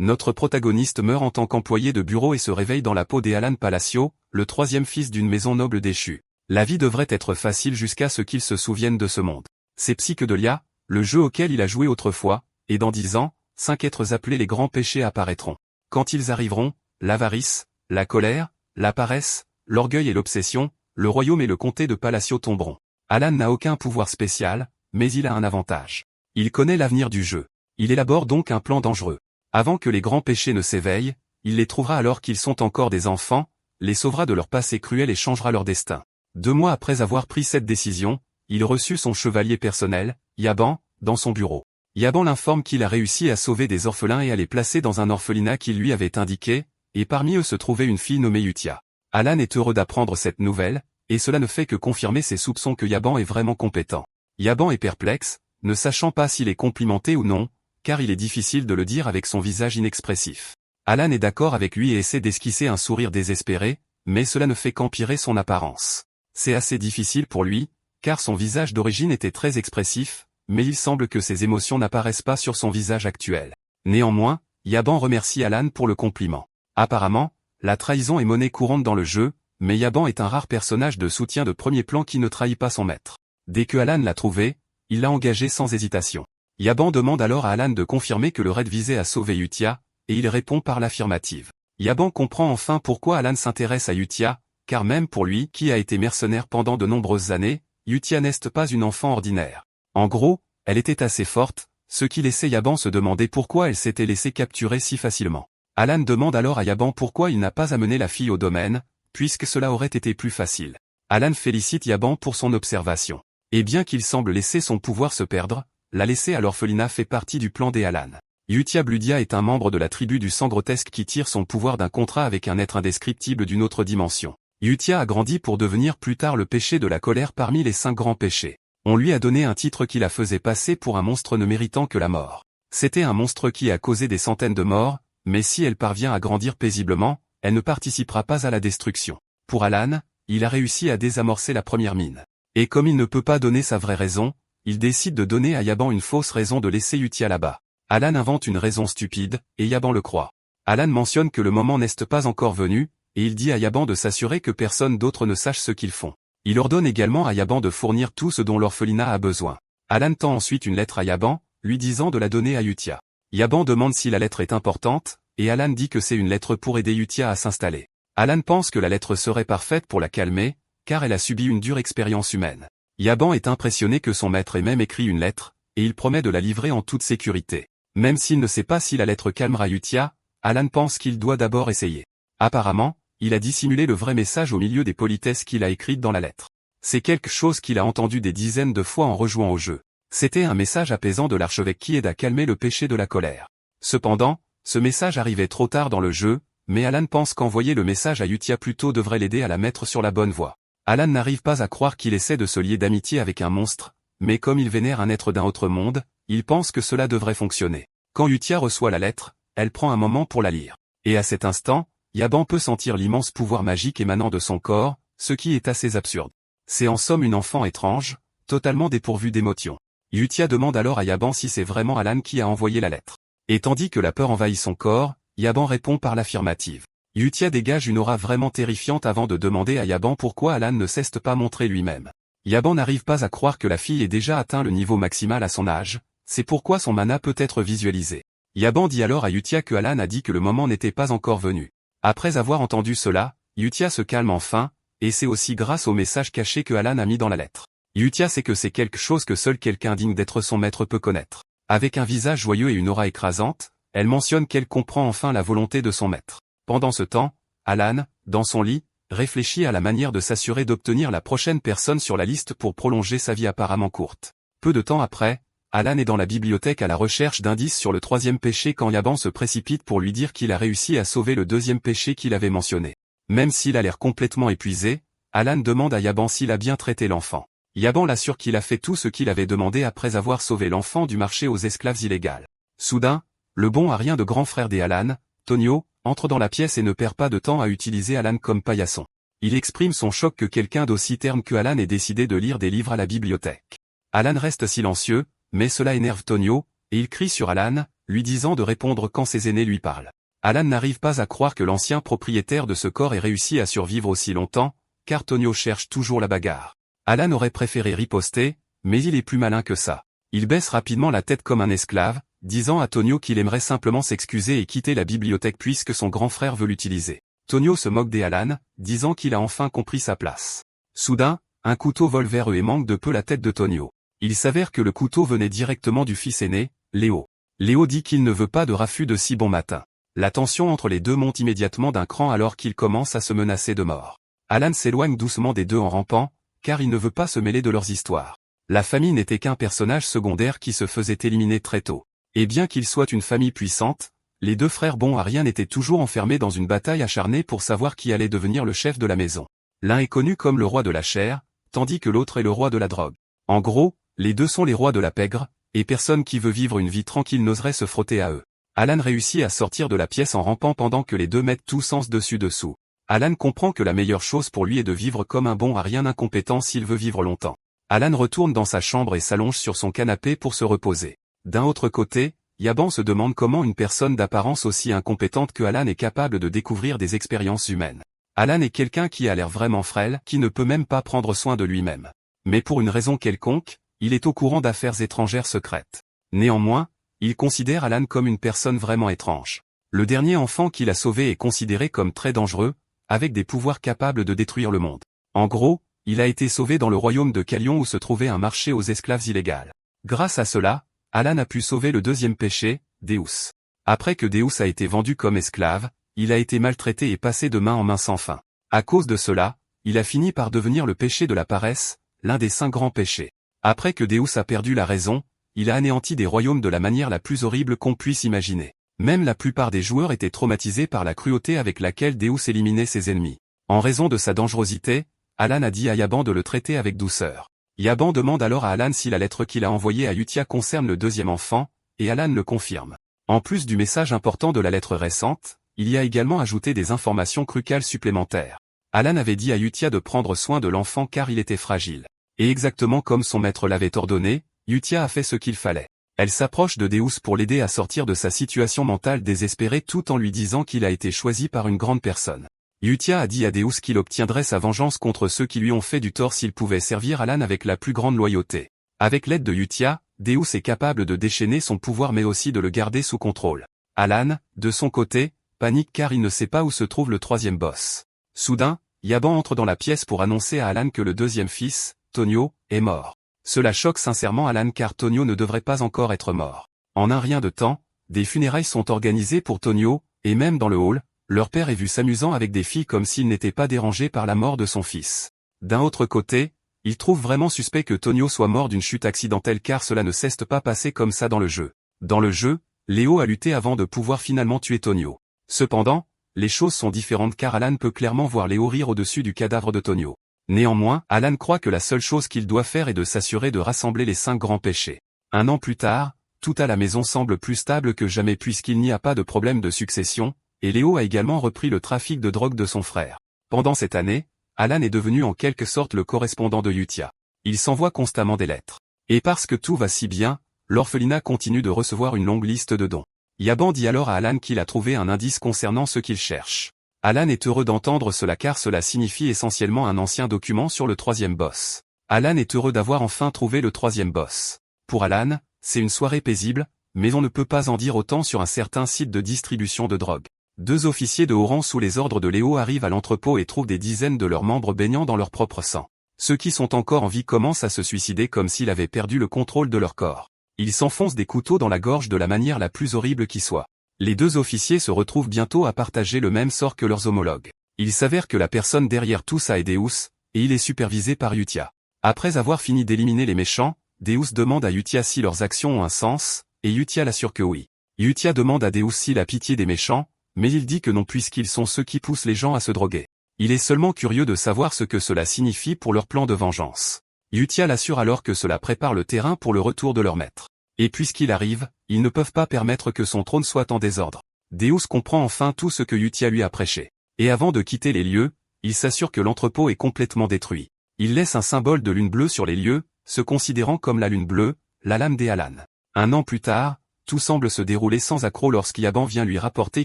Notre protagoniste meurt en tant qu'employé de bureau et se réveille dans la peau d'Alan Palacio, le troisième fils d'une maison noble déchue. La vie devrait être facile jusqu'à ce qu'il se souvienne de ce monde. C'est Psychedelia, le jeu auquel il a joué autrefois, et dans 10 ans, 5 êtres appelés les grands péchés apparaîtront. Quand ils arriveront, l'avarice, la colère, la paresse, l'orgueil et l'obsession, le royaume et le comté de Palacio tomberont. Alan n'a aucun pouvoir spécial, mais il a un avantage. Il connaît l'avenir du jeu. Il élabore donc un plan dangereux. Avant que les grands péchés ne s'éveillent, il les trouvera alors qu'ils sont encore des enfants, les sauvera de leur passé cruel et changera leur destin. 2 mois après avoir pris cette décision, il reçut son chevalier personnel, Yaban, dans son bureau. Yaban l'informe qu'il a réussi à sauver des orphelins et à les placer dans un orphelinat qu'il lui avait indiqué, et parmi eux se trouvait une fille nommée Yutia. Alan est heureux d'apprendre cette nouvelle, et cela ne fait que confirmer ses soupçons que Yaban est vraiment compétent. Yaban est perplexe, ne sachant pas s'il est complimenté ou non, car il est difficile de le dire avec son visage inexpressif. Alan est d'accord avec lui et essaie d'esquisser un sourire désespéré, mais cela ne fait qu'empirer son apparence. C'est assez difficile pour lui, car son visage d'origine était très expressif, mais il semble que ses émotions n'apparaissent pas sur son visage actuel. Néanmoins, Yaban remercie Alan pour le compliment. Apparemment, la trahison est monnaie courante dans le jeu, mais Yaban est un rare personnage de soutien de premier plan qui ne trahit pas son maître. Dès que Alan l'a trouvé, il l'a engagé sans hésitation. Yaban demande alors à Alan de confirmer que le raid visait à sauver Yutia, et il répond par l'affirmative. Yaban comprend enfin pourquoi Alan s'intéresse à Yutia, car même pour lui qui a été mercenaire pendant de nombreuses années, Yutia n'est pas une enfant ordinaire. En gros, elle était assez forte, ce qui laissait Yaban se demander pourquoi elle s'était laissée capturer si facilement. Alan demande alors à Yaban pourquoi il n'a pas amené la fille au domaine, puisque cela aurait été plus facile. Alan félicite Yaban pour son observation. Et bien qu'il semble laisser son pouvoir se perdre, la laisser à l'orphelinat fait partie du plan d'Alan. Yutia Bludia est un membre de la tribu du sang grotesque qui tire son pouvoir d'un contrat avec un être indescriptible d'une autre dimension. Yutia a grandi pour devenir plus tard le péché de la colère parmi les 5 grands péchés. On lui a donné un titre qui la faisait passer pour un monstre ne méritant que la mort. C'était un monstre qui a causé des centaines de morts, mais si elle parvient à grandir paisiblement, elle ne participera pas à la destruction. Pour Alan, il a réussi à désamorcer la première mine. Et comme il ne peut pas donner sa vraie raison, il décide de donner à Yaban une fausse raison de laisser Yutia là-bas. Alan invente une raison stupide, et Yaban le croit. Alan mentionne que le moment n'est pas encore venu, et il dit à Yaban de s'assurer que personne d'autre ne sache ce qu'ils font. Il ordonne également à Yaban de fournir tout ce dont l'orphelinat a besoin. Alan tend ensuite une lettre à Yaban, lui disant de la donner à Yutia. Yaban demande si la lettre est importante, et Alan dit que c'est une lettre pour aider Yutia à s'installer. Alan pense que la lettre serait parfaite pour la calmer, car elle a subi une dure expérience humaine. Yaban est impressionné que son maître ait même écrit une lettre, et il promet de la livrer en toute sécurité. Même s'il ne sait pas si la lettre calmera Yutia, Alan pense qu'il doit d'abord essayer. Apparemment, il a dissimulé le vrai message au milieu des politesses qu'il a écrites dans la lettre. C'est quelque chose qu'il a entendu des dizaines de fois en rejouant au jeu. C'était un message apaisant de l'archevêque qui aide à calmer le péché de la colère. Cependant, ce message arrivait trop tard dans le jeu, mais Alan pense qu'envoyer le message à Yutia plus tôt devrait l'aider à la mettre sur la bonne voie. Alan n'arrive pas à croire qu'il essaie de se lier d'amitié avec un monstre, mais comme il vénère un être d'un autre monde, il pense que cela devrait fonctionner. Quand Yutia reçoit la lettre, elle prend un moment pour la lire. Et à cet instant, Yaban peut sentir l'immense pouvoir magique émanant de son corps, ce qui est assez absurde. C'est en somme une enfant étrange, totalement dépourvue d'émotions. Yutia demande alors à Yaban si c'est vraiment Alan qui a envoyé la lettre. Et tandis que la peur envahit son corps, Yaban répond par l'affirmative. Yutia dégage une aura vraiment terrifiante avant de demander à Yaban pourquoi Alan ne s'est pas montré lui-même. Yaban n'arrive pas à croire que la fille ait déjà atteint le niveau maximal à son âge, c'est pourquoi son mana peut être visualisé. Yaban dit alors à Yutia que Alan a dit que le moment n'était pas encore venu. Après avoir entendu cela, Yutia se calme enfin, et c'est aussi grâce au message caché que Alan a mis dans la lettre. Yutia sait que c'est quelque chose que seul quelqu'un digne d'être son maître peut connaître. Avec un visage joyeux et une aura écrasante, elle mentionne qu'elle comprend enfin la volonté de son maître. Pendant ce temps, Alan, dans son lit, réfléchit à la manière de s'assurer d'obtenir la prochaine personne sur la liste pour prolonger sa vie apparemment courte. Peu de temps après, Alan est dans la bibliothèque à la recherche d'indices sur le 3e péché quand Yaban se précipite pour lui dire qu'il a réussi à sauver le 2e péché qu'il avait mentionné. Même s'il a l'air complètement épuisé, Alan demande à Yaban s'il a bien traité l'enfant. Yaban l'assure qu'il a fait tout ce qu'il avait demandé après avoir sauvé l'enfant du marché aux esclaves illégales. Soudain, le bon à rien de grand frère d'Alan, Tonio, entre dans la pièce et ne perd pas de temps à utiliser Alan comme paillasson. Il exprime son choc que quelqu'un d'aussi terne que Alan ait décidé de lire des livres à la bibliothèque. Alan reste silencieux, mais cela énerve Tonio, et il crie sur Alan, lui disant de répondre quand ses aînés lui parlent. Alan n'arrive pas à croire que l'ancien propriétaire de ce corps ait réussi à survivre aussi longtemps, car Tonio cherche toujours la bagarre. Alan aurait préféré riposter, mais il est plus malin que ça. Il baisse rapidement la tête comme un esclave, disant à Tonio qu'il aimerait simplement s'excuser et quitter la bibliothèque puisque son grand frère veut l'utiliser. Tonio se moque d'Alan, disant qu'il a enfin compris sa place. Soudain, un couteau vole vers eux et manque de peu la tête de Tonio. Il s'avère que le couteau venait directement du fils aîné, Léo. Léo dit qu'il ne veut pas de raffut de si bon matin. La tension entre les deux monte immédiatement d'un cran alors qu'ils commencent à se menacer de mort. Alan s'éloigne doucement des deux en rampant, car il ne veut pas se mêler de leurs histoires. La famille n'était qu'un personnage secondaire qui se faisait éliminer très tôt. Et bien qu'ils soient une famille puissante, les deux frères bons à rien étaient toujours enfermés dans une bataille acharnée pour savoir qui allait devenir le chef de la maison. L'un est connu comme le roi de la chair, tandis que l'autre est le roi de la drogue. En gros, les deux sont les rois de la pègre, et personne qui veut vivre une vie tranquille n'oserait se frotter à eux. Alan réussit à sortir de la pièce en rampant pendant que les deux mettent tout sens dessus-dessous. Alan comprend que la meilleure chose pour lui est de vivre comme un bon à rien incompétent s'il veut vivre longtemps. Alan retourne dans sa chambre et s'allonge sur son canapé pour se reposer. D'un autre côté, Yaban se demande comment une personne d'apparence aussi incompétente que Alan est capable de découvrir des expériences humaines. Alan est quelqu'un qui a l'air vraiment frêle, qui ne peut même pas prendre soin de lui-même. Mais pour une raison quelconque, il est au courant d'affaires étrangères secrètes. Néanmoins, il considère Alan comme une personne vraiment étrange. Le dernier enfant qu'il a sauvé est considéré comme très dangereux, avec des pouvoirs capables de détruire le monde. En gros, il a été sauvé dans le royaume de Calion où se trouvait un marché aux esclaves illégales. Grâce à cela, Alan a pu sauver le deuxième péché, Deus. Après que Deus a été vendu comme esclave, il a été maltraité et passé de main en main sans fin. À cause de cela, il a fini par devenir le péché de la paresse, l'un des 5 grands péchés. Après que Deus a perdu la raison, il a anéanti des royaumes de la manière la plus horrible qu'on puisse imaginer. Même la plupart des joueurs étaient traumatisés par la cruauté avec laquelle Deus éliminait ses ennemis. En raison de sa dangerosité, Alan a dit à Yaban de le traiter avec douceur. Yaban demande alors à Alan si la lettre qu'il a envoyée à Utia concerne le deuxième enfant, et Alan le confirme. En plus du message important de la lettre récente, il y a également ajouté des informations cruciales supplémentaires. Alan avait dit à Utia de prendre soin de l'enfant car il était fragile. Et exactement comme son maître l'avait ordonné, Utia a fait ce qu'il fallait. Elle s'approche de Deus pour l'aider à sortir de sa situation mentale désespérée tout en lui disant qu'il a été choisi par une grande personne. Utia a dit à Deus qu'il obtiendrait sa vengeance contre ceux qui lui ont fait du tort s'il pouvait servir Alan avec la plus grande loyauté. Avec l'aide de Utia, Deus est capable de déchaîner son pouvoir mais aussi de le garder sous contrôle. Alan, de son côté, panique car il ne sait pas où se trouve le troisième boss. Soudain, Yaban entre dans la pièce pour annoncer à Alan que le deuxième fils, Tonio, est mort. Cela choque sincèrement Alan car Tonio ne devrait pas encore être mort. En un rien de temps, des funérailles sont organisées pour Tonio, et même dans le hall, leur père est vu s'amusant avec des filles comme s'il n'était pas dérangé par la mort de son fils. D'un autre côté, il trouve vraiment suspect que Tonio soit mort d'une chute accidentelle car cela ne s'est pas passé comme ça dans le jeu. Dans le jeu, Léo a lutté avant de pouvoir finalement tuer Tonio. Cependant, les choses sont différentes car Alan peut clairement voir Léo rire au-dessus du cadavre de Tonio. Néanmoins, Alan croit que la seule chose qu'il doit faire est de s'assurer de rassembler les 5 grands péchés. Un an plus tard, tout à la maison semble plus stable que jamais puisqu'il n'y a pas de problème de succession, et Léo a également repris le trafic de drogue de son frère. Pendant cette année, Alan est devenu en quelque sorte le correspondant de Utia. Il s'envoie constamment des lettres. Et parce que tout va si bien, l'orphelinat continue de recevoir une longue liste de dons. Yaban dit alors à Alan qu'il a trouvé un indice concernant ce qu'il cherche. Alan est heureux d'entendre cela car cela signifie essentiellement un ancien document sur le troisième boss. Alan est heureux d'avoir enfin trouvé le troisième boss. Pour Alan, c'est une soirée paisible, mais on ne peut pas en dire autant sur un certain site de distribution de drogue. 2 officiers de haut rang sous les ordres de Léo arrivent à l'entrepôt et trouvent des dizaines de leurs membres baignant dans leur propre sang. Ceux qui sont encore en vie commencent à se suicider comme s'ils avaient perdu le contrôle de leur corps. Ils s'enfoncent des couteaux dans la gorge de la manière la plus horrible qui soit. Les 2 officiers se retrouvent bientôt à partager le même sort que leurs homologues. Il s'avère que la personne derrière tout ça est Deus, et il est supervisé par Utia. Après avoir fini d'éliminer les méchants, Deus demande à Utia si leurs actions ont un sens, et Utia l'assure que oui. Utia demande à Deus s'il a pitié des méchants, mais il dit que non puisqu'ils sont ceux qui poussent les gens à se droguer. Il est seulement curieux de savoir ce que cela signifie pour leur plan de vengeance. Utia l'assure alors que cela prépare le terrain pour le retour de leur maître. Et puisqu'il arrive, ils ne peuvent pas permettre que son trône soit en désordre. Deus comprend enfin tout ce que Utia lui a prêché. Et avant de quitter les lieux, il s'assure que l'entrepôt est complètement détruit. Il laisse un symbole de lune bleue sur les lieux, se considérant comme la lune bleue, la lame des Alan. Un an plus tard, tout semble se dérouler sans accroc lorsqu'Yaban vient lui rapporter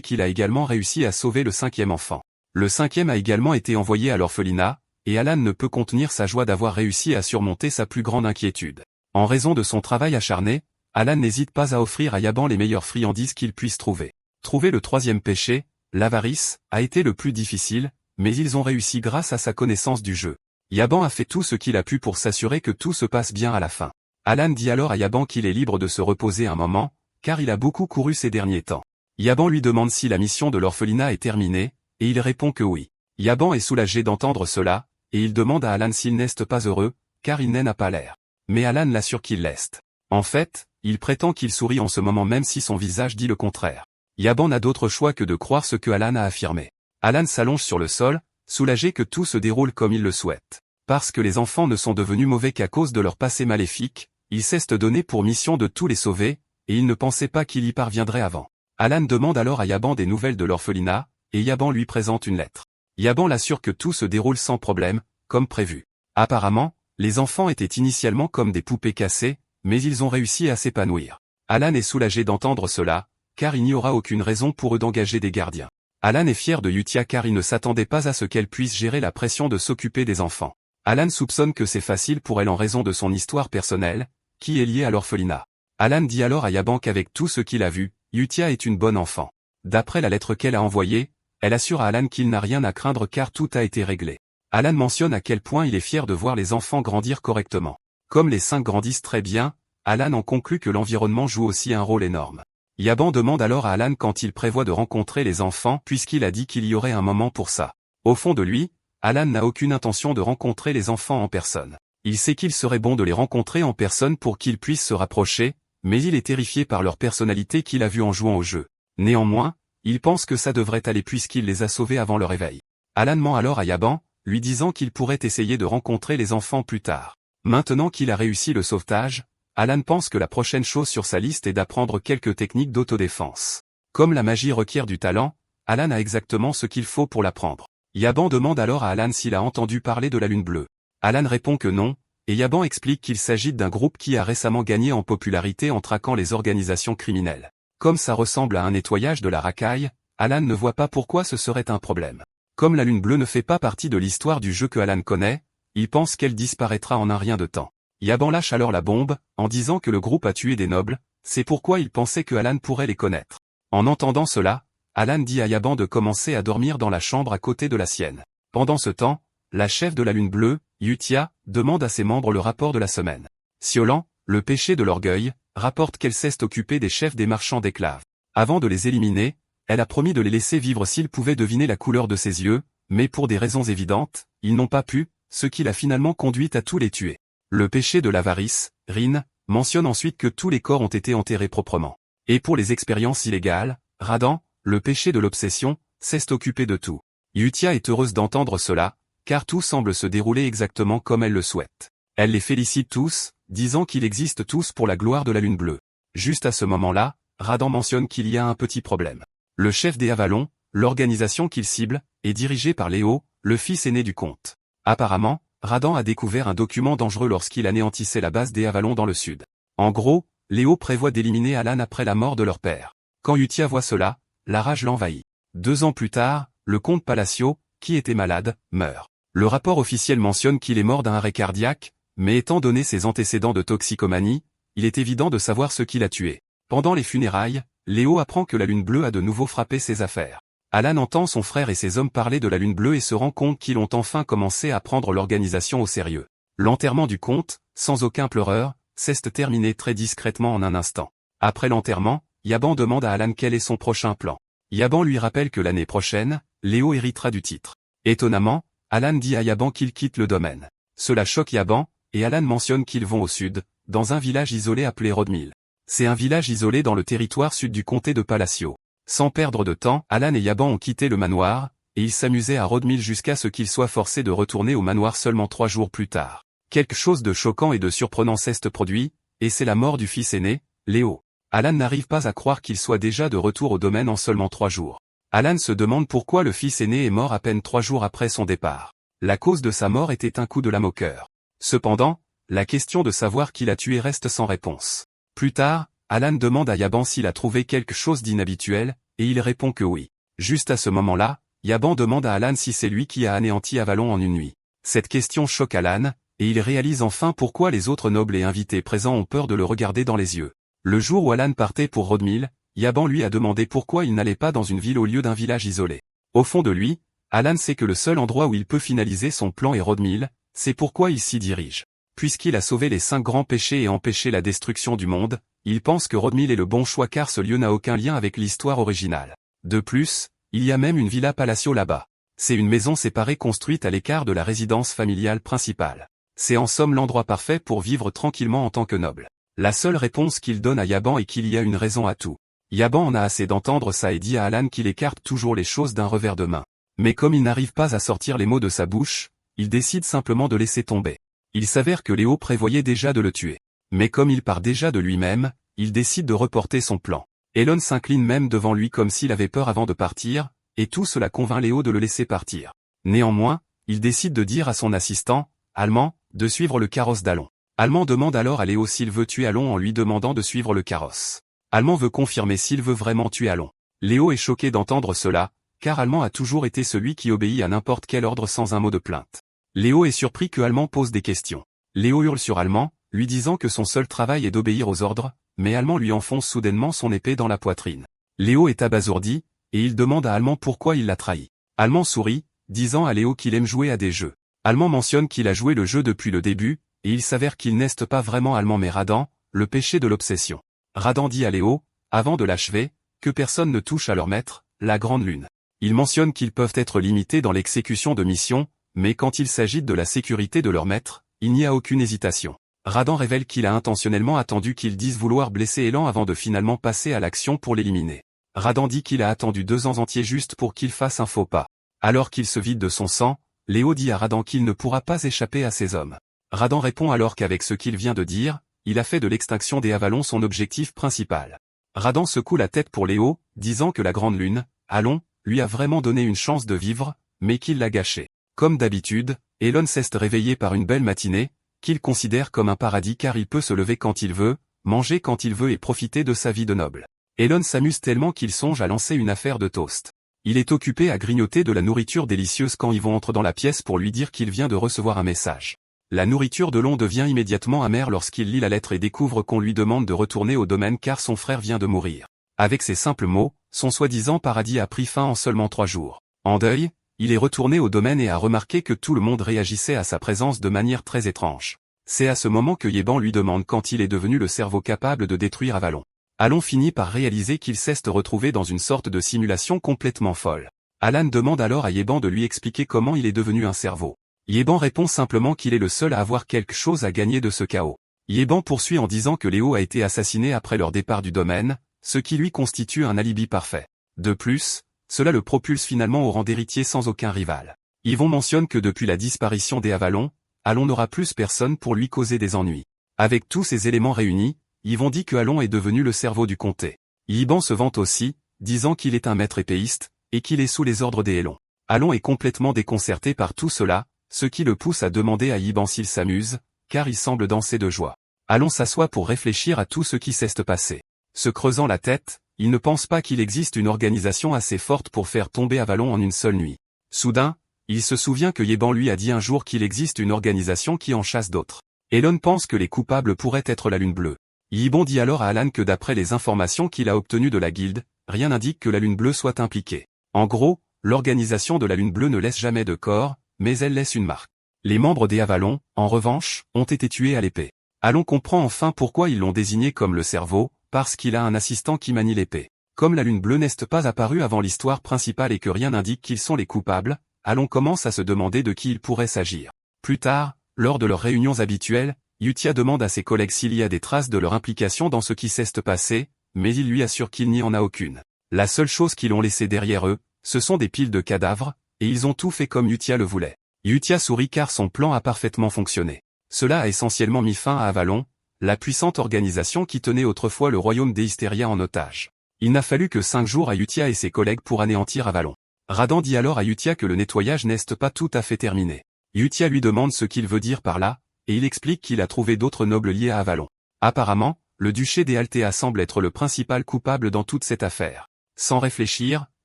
qu'il a également réussi à sauver le 5e enfant. Le 5e a également été envoyé à l'orphelinat, et Alan ne peut contenir sa joie d'avoir réussi à surmonter sa plus grande inquiétude. En raison de son travail acharné, Alan n'hésite pas à offrir à Yaban les meilleures friandises qu'il puisse trouver. Trouver le 3e péché, l'avarice, a été le plus difficile, mais ils ont réussi grâce à sa connaissance du jeu. Yaban a fait tout ce qu'il a pu pour s'assurer que tout se passe bien à la fin. Alan dit alors à Yaban qu'il est libre de se reposer un moment, car il a beaucoup couru ces derniers temps. Yaban lui demande si la mission de l'orphelinat est terminée, et il répond que oui. Yaban est soulagé d'entendre cela, et il demande à Alan s'il n'est pas heureux, car il n'a pas l'air. Mais Alan l'assure qu'il l'est. En fait, il prétend qu'il sourit en ce moment même si son visage dit le contraire. Yaban n'a d'autre choix que de croire ce que Alan a affirmé. Alan s'allonge sur le sol, soulagé que tout se déroule comme il le souhaite. Parce que les enfants ne sont devenus mauvais qu'à cause de leur passé maléfique, il s'est donné pour mission de tous les sauver, et il ne pensait pas qu'il y parviendrait avant. Alan demande alors à Yaban des nouvelles de l'orphelinat, et Yaban lui présente une lettre. Yaban l'assure que tout se déroule sans problème, comme prévu. Apparemment, les enfants étaient initialement comme des poupées cassées, mais ils ont réussi à s'épanouir. Alan est soulagé d'entendre cela, car il n'y aura aucune raison pour eux d'engager des gardiens. Alan est fier de Yutia car il ne s'attendait pas à ce qu'elle puisse gérer la pression de s'occuper des enfants. Alan soupçonne que c'est facile pour elle en raison de son histoire personnelle, qui est liée à l'orphelinat. Alan dit alors à Yaban qu'avec tout ce qu'il a vu, Yutia est une bonne enfant. D'après la lettre qu'elle a envoyée, elle assure à Alan qu'il n'a rien à craindre car tout a été réglé. Alan mentionne à quel point il est fier de voir les enfants grandir correctement. Comme les 5 grandissent très bien, Alan en conclut que l'environnement joue aussi un rôle énorme. Yaban demande alors à Alan quand il prévoit de rencontrer les enfants puisqu'il a dit qu'il y aurait un moment pour ça. Au fond de lui, Alan n'a aucune intention de rencontrer les enfants en personne. Il sait qu'il serait bon de les rencontrer en personne pour qu'ils puissent se rapprocher, mais il est terrifié par leur personnalité qu'il a vue en jouant au jeu. Néanmoins, il pense que ça devrait aller puisqu'il les a sauvés avant le réveil. Alan ment alors à Yaban, lui disant qu'il pourrait essayer de rencontrer les enfants plus tard. Maintenant qu'il a réussi le sauvetage, Alan pense que la prochaine chose sur sa liste est d'apprendre quelques techniques d'autodéfense. Comme la magie requiert du talent, Alan a exactement ce qu'il faut pour l'apprendre. Yaban demande alors à Alan s'il a entendu parler de la Lune Bleue. Alan répond que non, et Yaban explique qu'il s'agit d'un groupe qui a récemment gagné en popularité en traquant les organisations criminelles. Comme ça ressemble à un nettoyage de la racaille, Alan ne voit pas pourquoi ce serait un problème. Comme la Lune Bleue ne fait pas partie de l'histoire du jeu que Alan connaît, il pense qu'elle disparaîtra en un rien de temps. Yaban lâche alors la bombe, en disant que le groupe a tué des nobles, c'est pourquoi il pensait que Alan pourrait les connaître. En entendant cela, Alan dit à Yaban de commencer à dormir dans la chambre à côté de la sienne. Pendant ce temps, la chef de la Lune Bleue, Yutia, demande à ses membres le rapport de la semaine. Siolan, le péché de l'orgueil, rapporte qu'elle s'est occupée des chefs des marchands d'esclaves. Avant de les éliminer, elle a promis de les laisser vivre s'ils pouvaient deviner la couleur de ses yeux, mais pour des raisons évidentes, ils n'ont pas pu, ce qui l'a finalement conduit à tous les tuer. Le péché de l'avarice, Rin, mentionne ensuite que tous les corps ont été enterrés proprement. Et pour les expériences illégales, Radan, le péché de l'obsession, s'est occupé de tout. Yutia est heureuse d'entendre cela, car tout semble se dérouler exactement comme elle le souhaite. Elle les félicite tous, disant qu'ils existent tous pour la gloire de la Lune Bleue. Juste à ce moment-là, Radan mentionne qu'il y a un petit problème. Le chef des Avalons, l'organisation qu'il cible, est dirigée par Léo, le fils aîné du comte. Apparemment, Radan a découvert un document dangereux lorsqu'il anéantissait la base des Avalons dans le sud. En gros, Léo prévoit d'éliminer Alan après la mort de leur père. Quand Yutia voit cela, la rage l'envahit. 2 ans plus tard, le comte Palacio, qui était malade, meurt. Le rapport officiel mentionne qu'il est mort d'un arrêt cardiaque, mais étant donné ses antécédents de toxicomanie, il est évident de savoir ce qui l'a tué. Pendant les funérailles, Léo apprend que la Lune Bleue a de nouveau frappé ses affaires. Alan entend son frère et ses hommes parler de la Lune Bleue et se rend compte qu'ils ont enfin commencé à prendre l'organisation au sérieux. L'enterrement du comte, sans aucun pleureur, s'est terminé très discrètement en un instant. Après l'enterrement, Yaban demande à Alan quel est son prochain plan. Yaban lui rappelle que l'année prochaine, Léo héritera du titre. Étonnamment, Alan dit à Yaban qu'il quitte le domaine. Cela choque Yaban, et Alan mentionne qu'ils vont au sud, dans un village isolé appelé Rodmill. C'est un village isolé dans le territoire sud du comté de Palacio. Sans perdre de temps, Alan et Yaban ont quitté le manoir, et ils s'amusaient à Rodmill jusqu'à ce qu'ils soient forcés de retourner au manoir seulement 3 jours plus tard. Quelque chose de choquant et de surprenant s'est produit, et c'est la mort du fils aîné, Léo. Alan n'arrive pas à croire qu'il soit déjà de retour au domaine en seulement 3 jours. Alan se demande pourquoi le fils aîné est mort à peine 3 jours après son départ. La cause de sa mort était un coup de lame au cœur. Cependant, la question de savoir qui l'a tué reste sans réponse. Plus tard, Alan demande à Yaban s'il a trouvé quelque chose d'inhabituel, et il répond que oui. Juste à ce moment-là, Yaban demande à Alan si c'est lui qui a anéanti Avalon en une nuit. Cette question choque Alan, et il réalise enfin pourquoi les autres nobles et invités présents ont peur de le regarder dans les yeux. Le jour où Alan partait pour Rodmill, Yaban lui a demandé pourquoi il n'allait pas dans une ville au lieu d'un village isolé. Au fond de lui, Alan sait que le seul endroit où il peut finaliser son plan est Rodmill, c'est pourquoi il s'y dirige. Puisqu'il a sauvé les 5 grands péchés et empêché la destruction du monde, il pense que Rodmill est le bon choix car ce lieu n'a aucun lien avec l'histoire originale. De plus, il y a même une villa Palacio là-bas. C'est une maison séparée construite à l'écart de la résidence familiale principale. C'est en somme l'endroit parfait pour vivre tranquillement en tant que noble. La seule réponse qu'il donne à Yaban est qu'il y a une raison à tout. Yaban en a assez d'entendre ça et dit à Alan qu'il écarte toujours les choses d'un revers de main. Mais comme il n'arrive pas à sortir les mots de sa bouche, il décide simplement de laisser tomber. Il s'avère que Léo prévoyait déjà de le tuer. Mais comme il part déjà de lui-même, il décide de reporter son plan. Elon s'incline même devant lui comme s'il avait peur avant de partir, et tout cela convainc Léo de le laisser partir. Néanmoins, il décide de dire à son assistant, Allemand, de suivre le carrosse d'Allon. Allemand demande alors à Léo s'il veut tuer Allon en lui demandant de suivre le carrosse. Allemand veut confirmer s'il veut vraiment tuer Allon. Léo est choqué d'entendre cela, car Allemand a toujours été celui qui obéit à n'importe quel ordre sans un mot de plainte. Léo est surpris que Allemand pose des questions. Léo hurle sur Allemand, lui disant que son seul travail est d'obéir aux ordres, mais Allemand lui enfonce soudainement son épée dans la poitrine. Léo est abasourdi, et il demande à Allemand pourquoi il l'a trahi. Allemand sourit, disant à Léo qu'il aime jouer à des jeux. Allemand mentionne qu'il a joué le jeu depuis le début, et il s'avère qu'il n'est pas vraiment Allemand mais Radan, le péché de l'obsession. Radan dit à Léo, avant de l'achever, que personne ne touche à leur maître, la Grande Lune. Il mentionne qu'ils peuvent être limités dans l'exécution de missions, mais quand il s'agit de la sécurité de leur maître, il n'y a aucune hésitation. Radan révèle qu'il a intentionnellement attendu qu'ils disent vouloir blesser Elan avant de finalement passer à l'action pour l'éliminer. Radan dit qu'il a attendu 2 ans entiers juste pour qu'il fasse un faux pas. Alors qu'il se vide de son sang, Léo dit à Radan qu'il ne pourra pas échapper à ces hommes. Radan répond alors qu'avec ce qu'il vient de dire, il a fait de l'extinction des Avalons son objectif principal. Radan secoue la tête pour Léo, disant que la Grande Lune, Allon, lui a vraiment donné une chance de vivre, mais qu'il l'a gâchée. Comme d'habitude, Elon s'est réveillé par une belle matinée, qu'il considère comme un paradis car il peut se lever quand il veut, manger quand il veut et profiter de sa vie de noble. Elon s'amuse tellement qu'il songe à lancer une affaire de toast. Il est occupé à grignoter de la nourriture délicieuse quand Yvon entre dans la pièce pour lui dire qu'il vient de recevoir un message. La nourriture de Lon devient immédiatement amère lorsqu'il lit la lettre et découvre qu'on lui demande de retourner au domaine car son frère vient de mourir. Avec ces simples mots, son soi-disant paradis a pris fin en seulement 3 jours. En deuil, il est retourné au domaine et a remarqué que tout le monde réagissait à sa présence de manière très étrange. C'est à ce moment que Yeban lui demande quand il est devenu le cerveau capable de détruire Avalon. Allon finit par réaliser qu'il s'est retrouvé dans une sorte de simulation complètement folle. Alan demande alors à Yeban de lui expliquer comment il est devenu un cerveau. Yeban répond simplement qu'il est le seul à avoir quelque chose à gagner de ce chaos. Yeban poursuit en disant que Léo a été assassiné après leur départ du domaine, ce qui lui constitue un alibi parfait. De plus, cela le propulse finalement au rang d'héritier sans aucun rival. Yvon mentionne que depuis la disparition des Avalons, Allon n'aura plus personne pour lui causer des ennuis. Avec tous ces éléments réunis, Yvon dit que Allon est devenu le cerveau du comté. Yeban se vante aussi, disant qu'il est un maître épéiste, et qu'il est sous les ordres des Elons. Allon est complètement déconcerté par tout cela, ce qui le pousse à demander à Yeban s'il s'amuse, car il semble danser de joie. Allon s'assoit pour réfléchir à tout ce qui s'est passé. Se creusant la tête, il ne pense pas qu'il existe une organisation assez forte pour faire tomber Avalon en une seule nuit. Soudain, il se souvient que Yeban lui a dit un jour qu'il existe une organisation qui en chasse d'autres. Elon pense que les coupables pourraient être la Lune Bleue. Yeban dit alors à Alan que d'après les informations qu'il a obtenues de la guilde, rien n'indique que la Lune Bleue soit impliquée. En gros, l'organisation de la Lune Bleue ne laisse jamais de corps, mais elle laisse une marque. Les membres des Avalons, en revanche, ont été tués à l'épée. Allon comprend enfin pourquoi ils l'ont désigné comme le cerveau, parce qu'il a un assistant qui manie l'épée. Comme la Lune Bleue n'est pas apparue avant l'histoire principale et que rien n'indique qu'ils sont les coupables, Allon commence à se demander de qui il pourrait s'agir. Plus tard, lors de leurs réunions habituelles, Yutia demande à ses collègues s'il y a des traces de leur implication dans ce qui s'est passé, mais il lui assure qu'il n'y en a aucune. La seule chose qu'ils ont laissée derrière eux, ce sont des piles de cadavres, et ils ont tout fait comme Yutia le voulait. Yutia sourit car son plan a parfaitement fonctionné. Cela a essentiellement mis fin à Avalon, la puissante organisation qui tenait autrefois le royaume d'Eistéria en otage. Il n'a fallu que 5 jours à Yutia et ses collègues pour anéantir Avalon. Radan dit alors à Yutia que le nettoyage n'est pas tout à fait terminé. Yutia lui demande ce qu'il veut dire par là, et il explique qu'il a trouvé d'autres nobles liés à Avalon. Apparemment, le duché des Altea semble être le principal coupable dans toute cette affaire. Sans réfléchir,